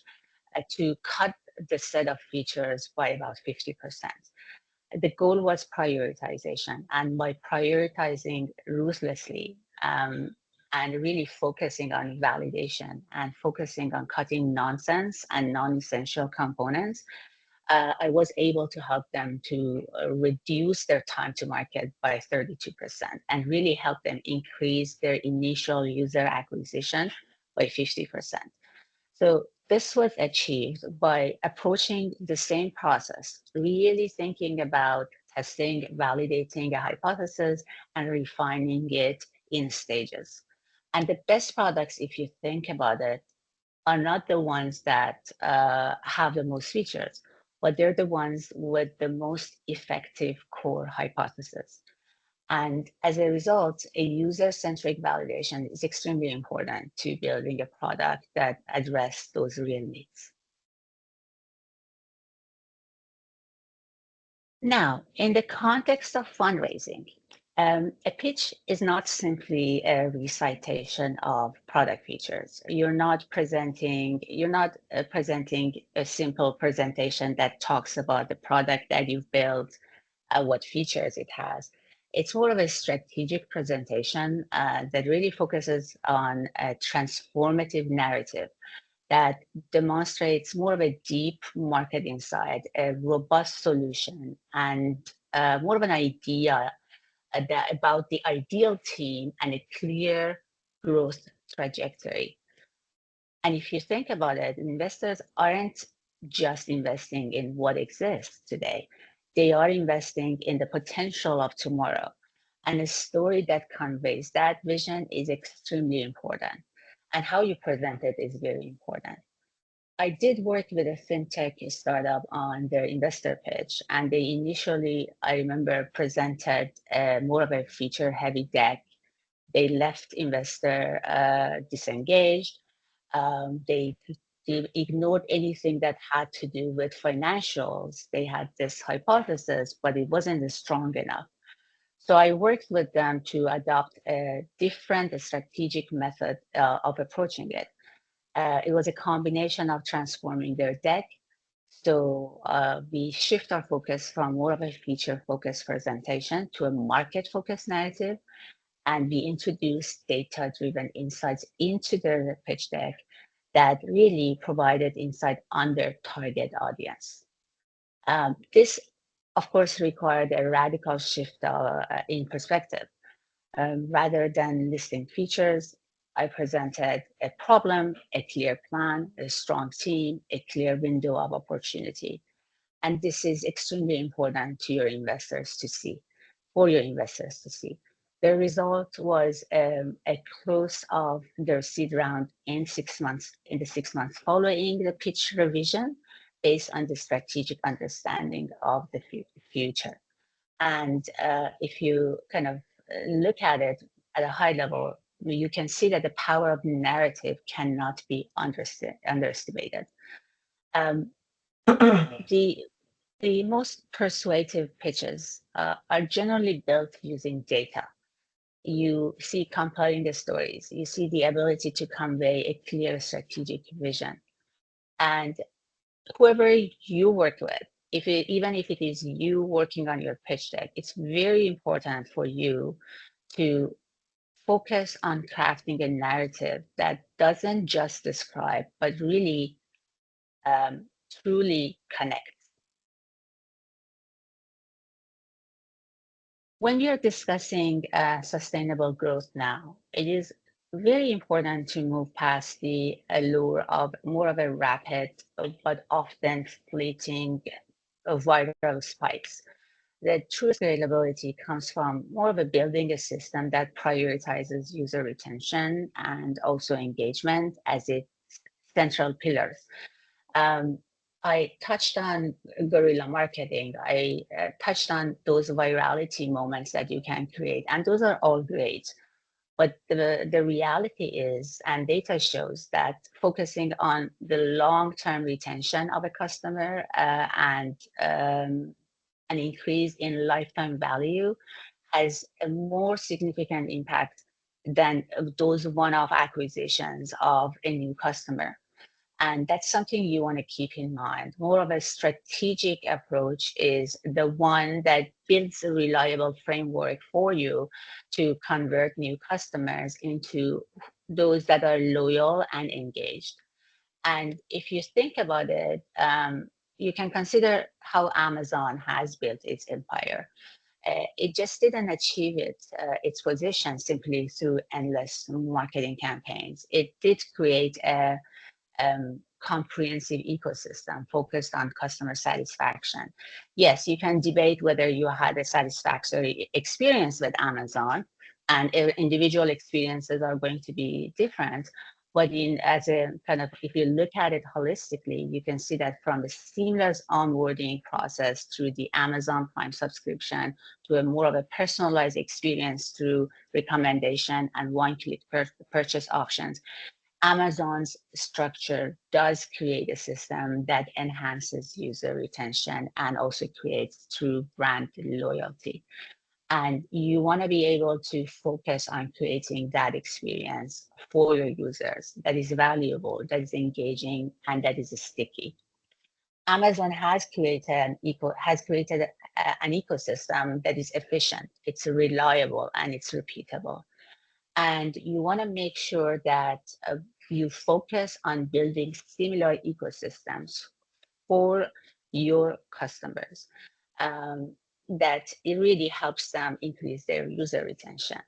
to cut the set of features by about 50%. The goal was prioritization, and by prioritizing ruthlessly and really focusing on validation and focusing on cutting nonsense and non-essential components, I was able to help them to reduce their time to market by 32% and really help them increase their initial user acquisition by 50%. So this was achieved by approaching the same process, really thinking about testing, validating a hypothesis, and refining it in stages. And the best products, if you think about it, are not the ones that have the most features, but they're the ones with the most effective core hypothesis. And as a result, a user-centric validation is extremely important to building a product that addresses those real needs. Now, in the context of fundraising, a pitch is not simply a recitation of product features. You're not presenting a simple presentation that talks about the product that you've built, what features it has. It's more of a strategic presentation that really focuses on a transformative narrative that demonstrates more of a deep market insight, a robust solution, and more of an idea about the ideal team and a clear growth trajectory. And if you think about it, investors aren't just investing in what exists today. They are investing in the potential of tomorrow. And a story that conveys that vision is extremely important. And how you present it is very important. I did work with a fintech startup on their investor pitch, and they initially, I remember, presented more of a feature-heavy deck. They left investor disengaged. They ignored anything that had to do with financials. They had this hypothesis, but it wasn't strong enough. So I worked with them to adopt a different strategic method of approaching it. It was a combination of transforming their deck. So we shift our focus from more of a feature-focused presentation to a market-focused narrative, and we introduced data-driven insights into the pitch deck that really provided insight on their target audience. This, of course, required a radical shift in perspective. Rather than listing features, I presented a problem, a clear plan, a strong team, a clear window of opportunity. And this is extremely important to your investors to see, for your investors to see. The result was a close of their seed round in the 6 months following the pitch revision, based on the strategic understanding of the future. And if you kind of look at it at a high level, you can see that the power of narrative cannot be underestimated. The most persuasive pitches are generally built using data. You see compelling stories, you see the ability to convey a clear strategic vision. And whoever you work with, even if it is you working on your pitch deck, it's very important for you to focus on crafting a narrative that doesn't just describe, but really truly connects. When we are discussing sustainable growth now, it is very important to move past the allure of more of a rapid but often fleeting viral spikes. The true scalability comes from more of a building a system that prioritizes user retention and also engagement as its central pillars. I touched on guerrilla marketing. I touched on those virality moments that you can create, and those are all great. But the reality is, and data shows that focusing on the long-term retention of a customer and an increase in lifetime value has a more significant impact than those one-off acquisitions of a new customer. And that's something you want to keep in mind. More of a strategic approach is the one that builds a reliable framework for you to convert new customers into those that are loyal and engaged. And if you think about it, you can consider how Amazon has built its empire. It just didn't achieve its position simply through endless marketing campaigns. It did create a comprehensive ecosystem focused on customer satisfaction. Yes, you can debate whether you had a satisfactory experience with Amazon, and individual experiences are going to be different. But as a kind of, if you look at it holistically, you can see that from the seamless onboarding process through the Amazon Prime subscription to a more of a personalized experience through recommendation and one-click purchase options, Amazon's structure does create a system that enhances user retention and also creates true brand loyalty. And you want to be able to focus on creating that experience for your users that is valuable, that is engaging, and that is sticky. Amazon has created an ecosystem that is efficient, it's reliable, and it's repeatable. And you want to make sure that you focus on building similar ecosystems for your customers, that it really helps them increase their user retention,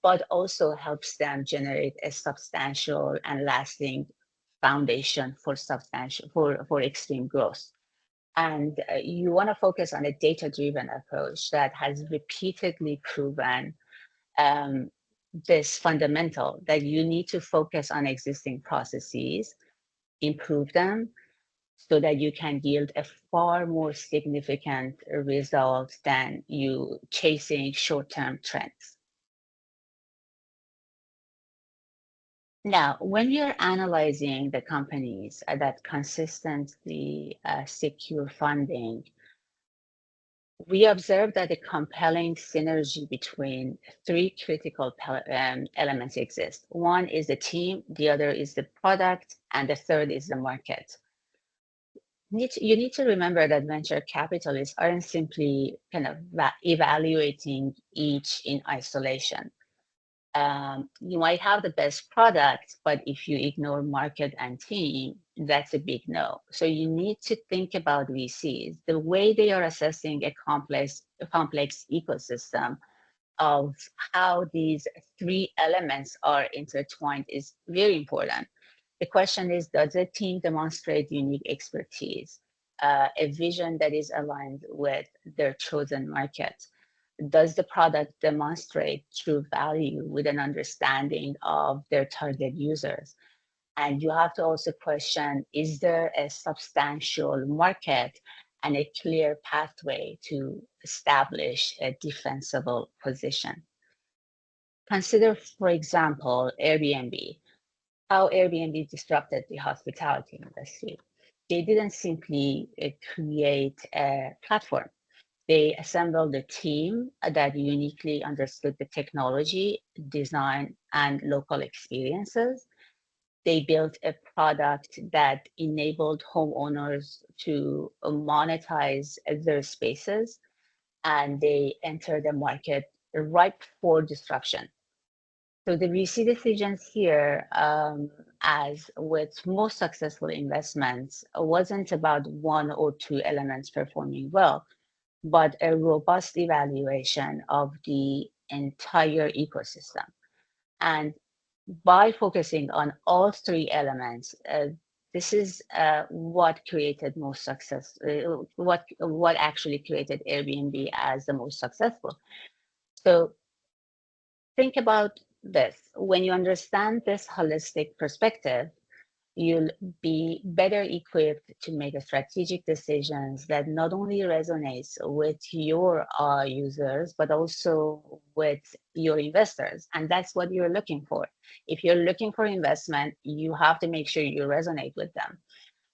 but also helps them generate a substantial and lasting foundation for extreme growth. And you want to focus on a data-driven approach that has repeatedly proven um, this fundamental that you need to focus on existing processes, improve them so that you can yield a far more significant result than you chasing short-term trends. Now, when we are analyzing the companies that consistently secure funding, we observe that a compelling synergy between three critical elements exist. One is the team, the other is the product, and the third is the market. You need to remember that venture capitalists aren't simply kind of evaluating each in isolation. You might have the best product, but if you ignore market and team, that's a big no. So you need to think about VCs. The way they are assessing a complex ecosystem of how these three elements are intertwined is very important. The question is, does a team demonstrate unique expertise, a vision that is aligned with their chosen market? Does the product demonstrate true value with an understanding of their target users? And you have to also question, is there a substantial market and a clear pathway to establish a defensible position? Consider, for example, Airbnb, how Airbnb disrupted the hospitality industry. They didn't simply create a platform. They assembled a team that uniquely understood the technology, design, and local experiences. They built a product that enabled homeowners to monetize their spaces, and they entered the market ripe for disruption. So the VC decisions here, as with most successful investments, wasn't about one or two elements performing well, but a robust evaluation of the entire ecosystem. And by focusing on all three elements, this is what created most success, what actually created Airbnb as the most successful. So think about this. When you understand this holistic perspective, you'll be better equipped to make strategic decisions that not only resonates with your users, but also with your investors. And that's what you're looking for. If you're looking for investment, you have to make sure you resonate with them.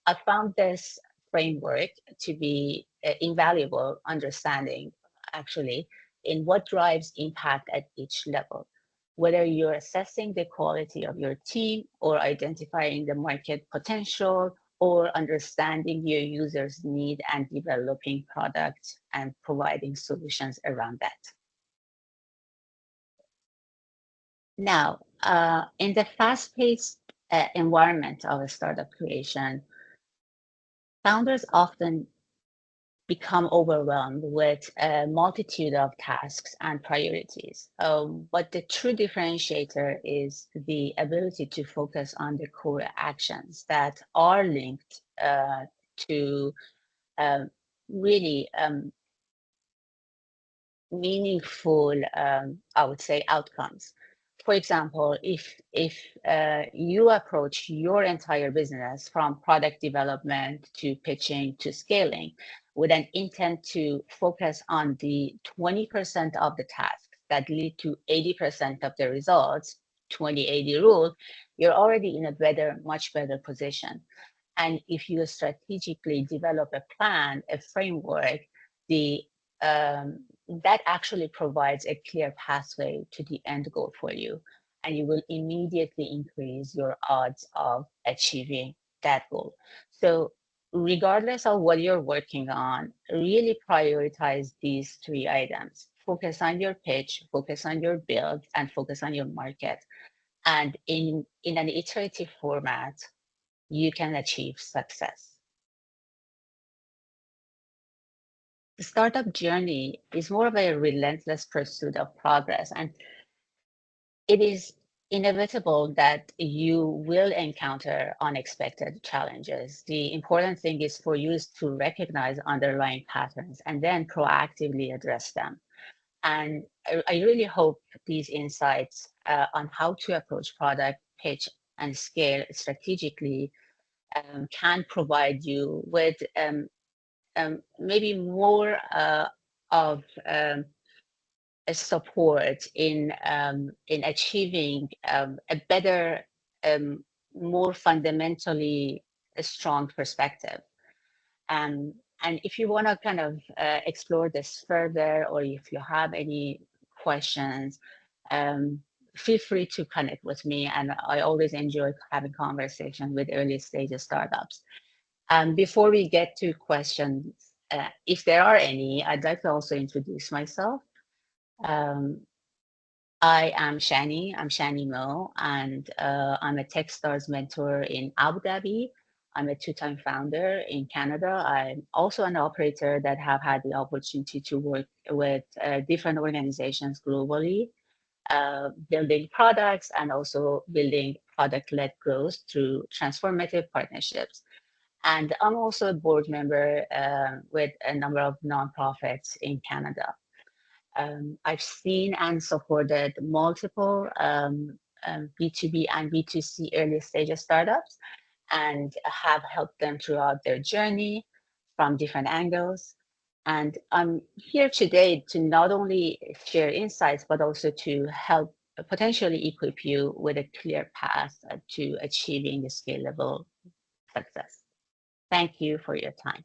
I found this framework to be invaluable understanding, actually, in what drives impact at each level. Whether you're assessing the quality of your team or identifying the market potential or understanding your users' need and developing products and providing solutions around that. Now, in the fast-paced environment of a startup creation, Founders often become overwhelmed with a multitude of tasks and priorities. But the true differentiator is the ability to focus on the core actions that are linked to um, really meaningful, I would say, outcomes. For example, if you approach your entire business from product development to pitching to scaling with an intent to focus on the 20% of the tasks that lead to 80% of the results, 20-80 rule, you're already in a much better position. And if you strategically develop a plan, a framework, the that actually provides a clear pathway to the end goal for you, and you will immediately increase your odds of achieving that goal. So regardless of what you're working on, really prioritize these three items. Focus on your pitch, focus on your build, and focus on your market. And in an iterative format, you can achieve success. The startup journey is more of a relentless pursuit of progress, and it is inevitable that you will encounter unexpected challenges. The important thing is for you to recognize underlying patterns and then proactively address them. And I really hope these insights on how to approach product, pitch, and scale strategically can provide you with maybe more of a support in achieving a better, more fundamentally strong perspective. And if you want to kind of explore this further, or if you have any questions, feel free to connect with me. And I always enjoy having conversation with early stage startups. Before we get to questions, if there are any, I'd like to also introduce myself. Um, I am Shani. I'm Shani Mo, and I'm a Techstars mentor in Abu Dhabi. I'm a two-time founder in Canada. I'm also an operator that have had the opportunity to work with different organizations globally, building products and also building product-led growth through transformative partnerships. And I'm also a board member with a number of nonprofits in Canada. I've seen and supported multiple B2B and B2C early stage startups and have helped them throughout their journey from different angles. And I'm here today to not only share insights, but also to help potentially equip you with a clear path to achieving the scalable success. Thank you for your time.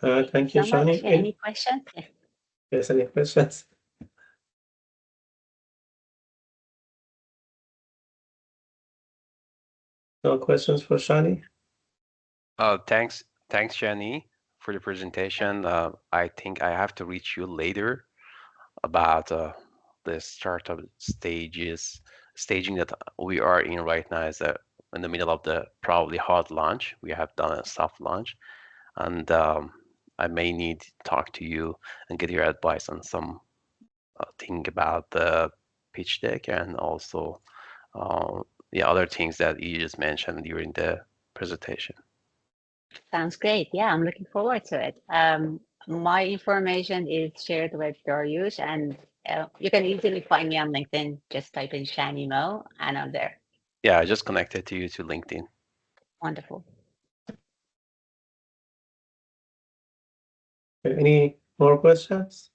Thank you, So much. Shani. Any questions? Yes, any questions? No questions for Shani? Thanks, Jenny, for the presentation. I think I have to reach you later about the startup staging that we are in right now is in the middle of the probably hard launch. We have done a soft launch, and I may need to talk to you and get your advice on some thing about the pitch deck and also the other things that you just mentioned during the presentation. Sounds great. Yeah, I'm looking forward to it. My information is shared with Dariush, and you can easily find me on LinkedIn. Just type in Shani Mo, and I'm there. Yeah, I just connected to you to LinkedIn. Wonderful. Any more questions?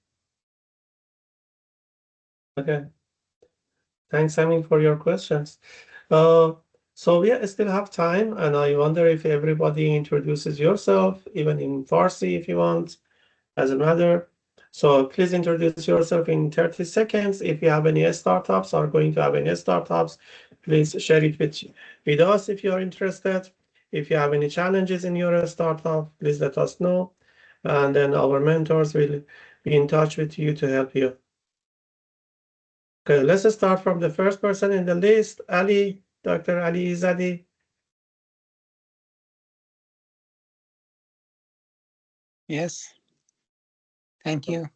Okay. Thanks, Amin, for your questions. So we still have time, and I wonder if everybody introduces yourself, even in Farsi, if you want, doesn't matter. So please introduce yourself in 30 seconds. If you have any startups or going to have any startups, please share it with us if you are interested. If you have any challenges in your startup, please let us know. And then our mentors will be in touch with you to help you. Okay, let's start from the first person in the list, Ali, Dr. Ali Izadi. Yes, thank you.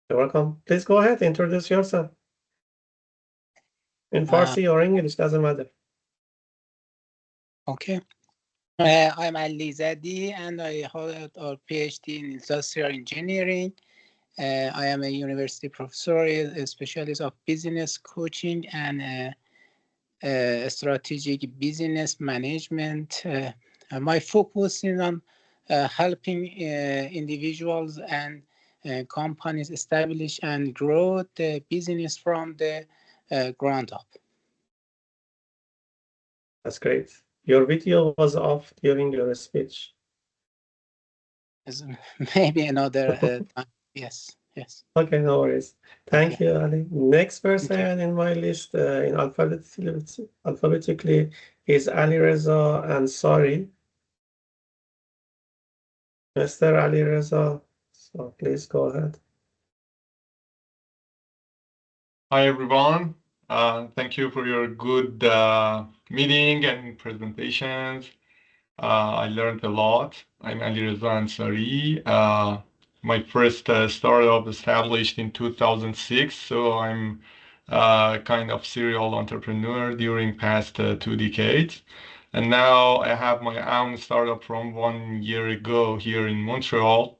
You're welcome. Please go ahead, introduce yourself. In Farsi or English, doesn't matter. Okay. I'm Ali Zadi, and I hold a PhD in industrial engineering. I am a university professor, a specialist of business coaching and strategic business management. My focus is on helping individuals and companies establish and grow the business from the ground up. That's great. Your video was off during your speech. Maybe another time. Yes, yes. Okay, no worries. Thank you, Ali. Next person in my list in alphabetically is Ali Reza Ansari. Mr. Ali Reza, so please go ahead. Hi, everyone. Thank you for your good meeting and presentations. I learned a lot. I'm Ali Reza Ansari. My first startup established in 2006, so I'm kind of serial entrepreneur during past 2 decades. And now I have my own startup from 1 year ago here in Montreal.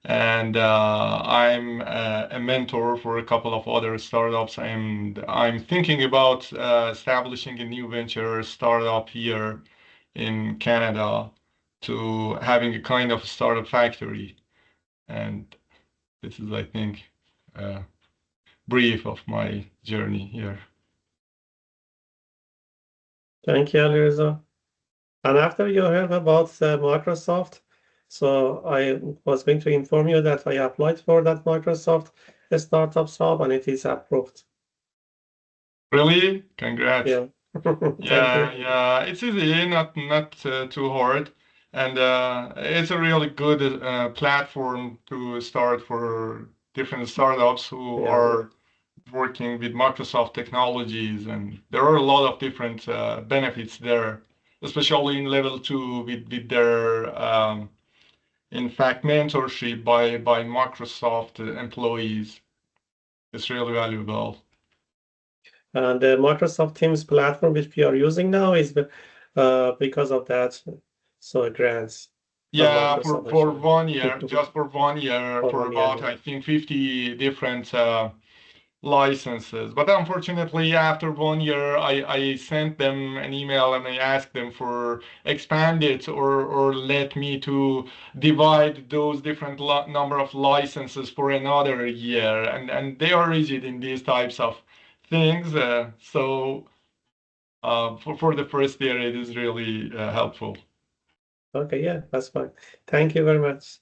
And I'm a mentor for a couple of other startups, and I'm thinking about establishing a new venture startup here in Canada to having a kind of startup factory. And this is, I think, a brief of my journey here. Thank you, Ali Reza. And after you heard about Microsoft, so I was going to inform you that I applied for that Microsoft startup job and it is approved. Really? Congrats. Yeah. Thank Yeah, you. yeah. It's easy, not too hard. And it's a really good platform to start for different startups who Yeah. are working with Microsoft technologies, and there are a lot of different benefits there, especially in level 2 with their in fact mentorship by Microsoft employees. It's really valuable. And the Microsoft Teams platform, which we are using now, is because of that. So grants from Yeah, Microsoft. for 1 year, just for 1 year, For for 1 year, about yeah. I think 50 different licenses. But unfortunately, after 1 year, I sent them an email and I asked them for expand it or let me to divide those different number of licenses for another year. And they are rigid in these types of things. So for the first year, it is really helpful. Okay, yeah, that's fine. Thank you very much.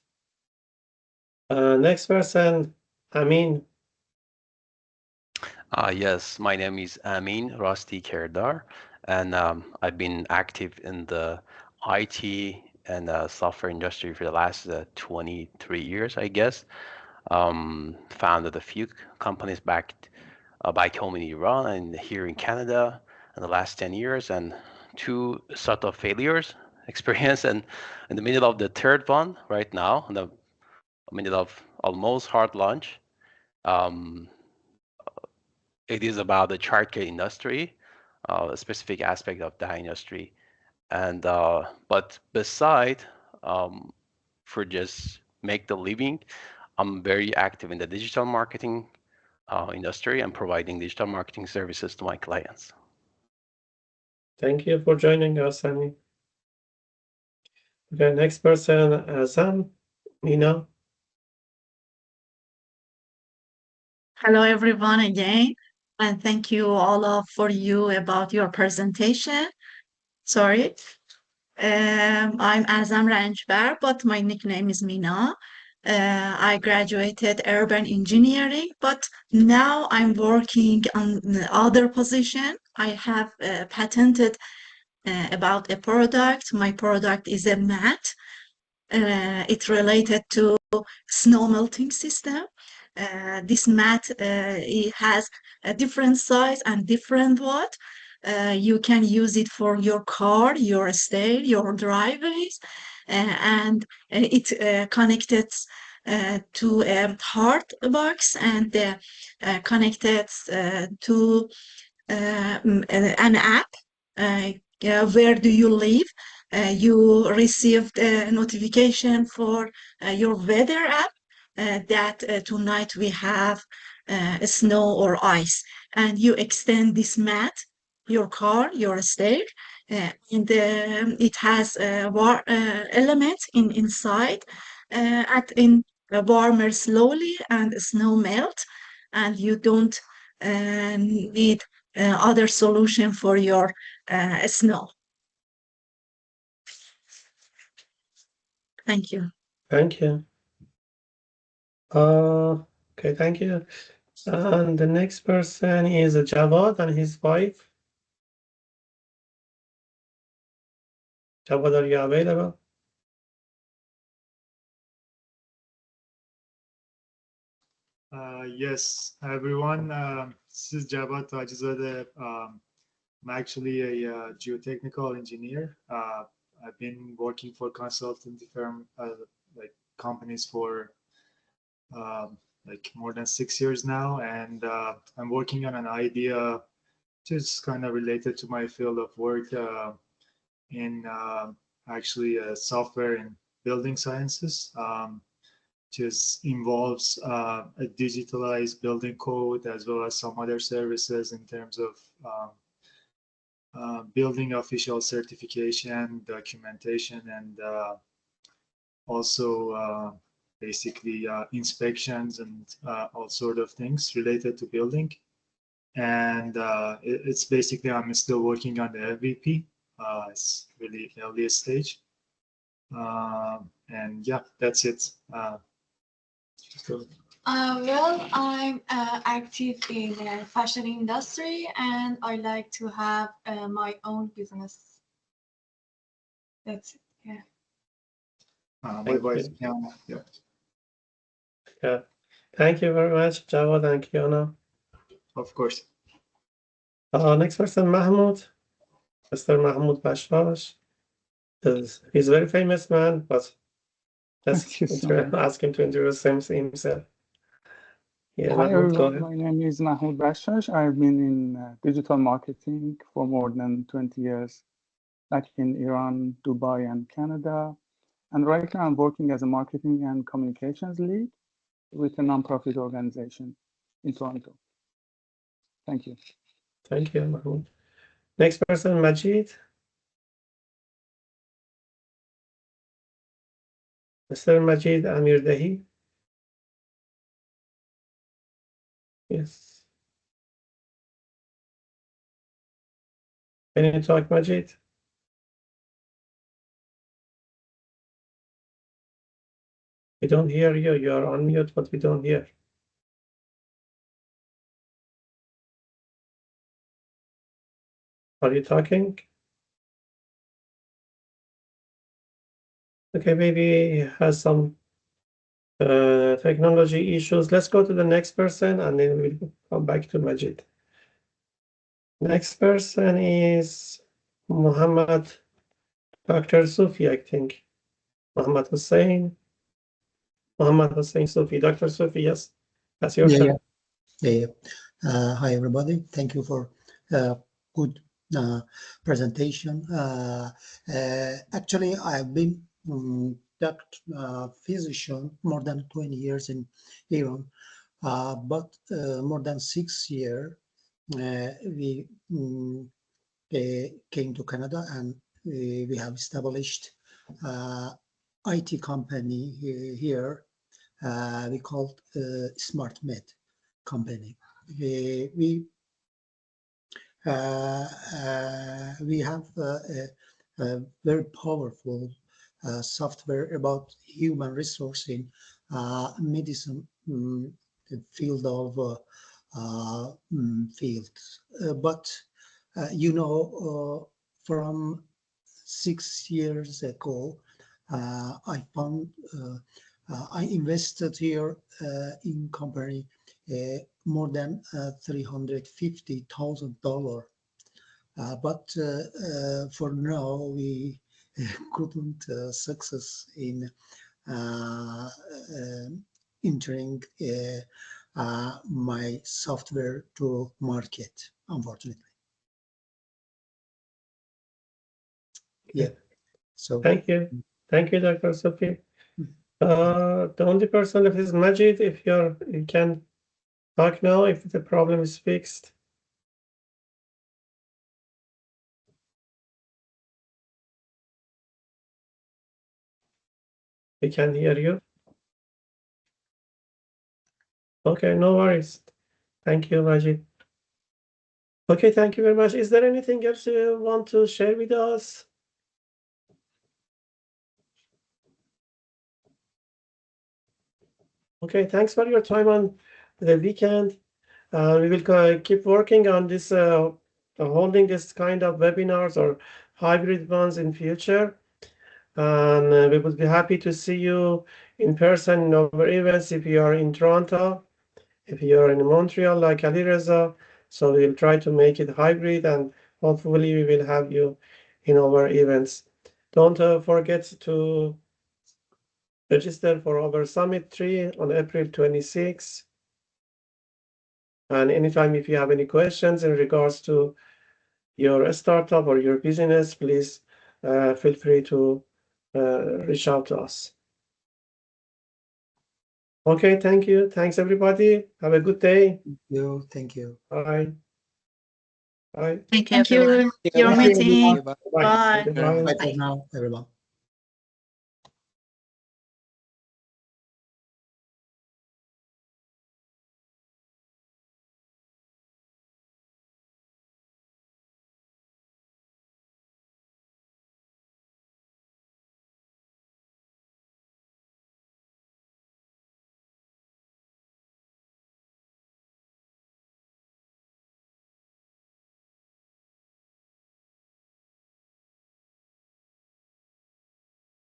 Next person, Amin. Yes, my name is Amin Rasti Kerdar, and I've been active in the IT and software industry for the last 23 years, I guess. Founded a few companies back back home in Iran and here in Canada in the last 10 years, and two sort of failures experience, and in the middle of the third one right now, in the middle of almost hard launch. Um, it is about the childcare industry, a specific aspect of that industry. And but beside for just make the living, I'm very active in the digital marketing industry and providing digital marketing services to my clients. Thank you for joining us, Amin. Okay, next person, Sam, Nina. Hello, everyone, again, and thank you all for you about your presentation. Sorry, I'm Azam Ranjbar, but my nickname is Mina. I graduated urban engineering, but now I'm working on other position. I have patented about a product. My product is a mat. It's related to snow melting system. This mat it has a different size and different watt. You can use it for your car, your estate, your driveways, and it connected to a hard box and connected to an app. Where do you live? You received a notification for your weather app that tonight we have snow or ice, and you extend this mat, your car, your estate, and it has elements inside, in warmer slowly and snow melt, and you don't need other solution for your snow. Thank you. Thank you. Okay, thank you. And the next person is Jawad and his wife. Jawad, are you available? Yes, hi everyone. This is Javad Tajizadeh. I'm actually a geotechnical engineer. I've been working for consultancy firm, like companies for like more than 6 years now, and I'm working on an idea just kind of related to my field of work in actually software and building sciences. Just involves a digitalized building code as well as some other services in terms of building official certification, documentation, and also basically inspections and all sort of things related to building. And it's basically I'm still working on the MVP. It's really earliest stage. And yeah, that's it. Well, I'm active in the fashion industry and I like to have my own business. That's it. Yeah. My voice piano. Yeah. Yeah. Thank you very much, Jawad and Kiana. Of course. Next person, Mahmoud. Mr. Mahmoud Bashash. He's a very famous man, but let's Thank you so much. ask him to introduce himself. Yeah, Hi Mahmoud, go everyone, ahead. my name is Mahmoud Bashash. I've been in digital marketing for more than 20 years, back in Iran, Dubai, and Canada. And right now I'm working as a marketing and communications lead with a nonprofit organization in Toronto. Thank you. Thank you, Mahmoud. Next person, Majid. Mr. Majid Amir Dahi. Yes. Can you talk, Majid? We don't hear you. You are on mute, but we don't hear. Are you talking? Okay, maybe he has some technology issues. Let's go to the next person and then we'll come back to Majid. Next person is Muhammad Dr. Sufi, I think. Muhammad Hussein. Muhammad Hussein Sufi. Dr. Sufi, yes, that's your turn. Hi, everybody. Thank you for good presentation. Actually, I've been physician more than 20 years in Iran, but more than 6 years we came to Canada and we have established IT company here. We called SmartMed company. We have a very powerful software about human resource in medicine field of fields. But from 6 years ago, I found I invested here in company more than $350,000. But for now, we couldn't success in entering my software to market, unfortunately. Yeah. So Thank you, Dr. Sophie. The only person left is Majid. If you can talk now, if the problem is fixed. We can hear you. Okay, no worries. Thank you, Majid. Okay, thank you very much. Is there anything else you want to share with us? Okay, thanks for your time on the weekend. We will keep working on this, holding this kind of webinars or hybrid ones in future. And we would be happy to see you in person in our events if you are in Toronto, if you are in Montreal like Ali Reza. So we'll try to make it hybrid and hopefully we will have you in our events. Don't forget to register for our Summit 3 on April 26. And anytime if you have any questions in regards to your startup or your business, please feel free to reach out to us. Okay, thank you. Thanks, everybody. Have a good day. Thank you. Bye. Bye. Thank you, everyone. Your Thank you, meeting. everyone. Bye. Bye. Bye. Bye for now, everyone.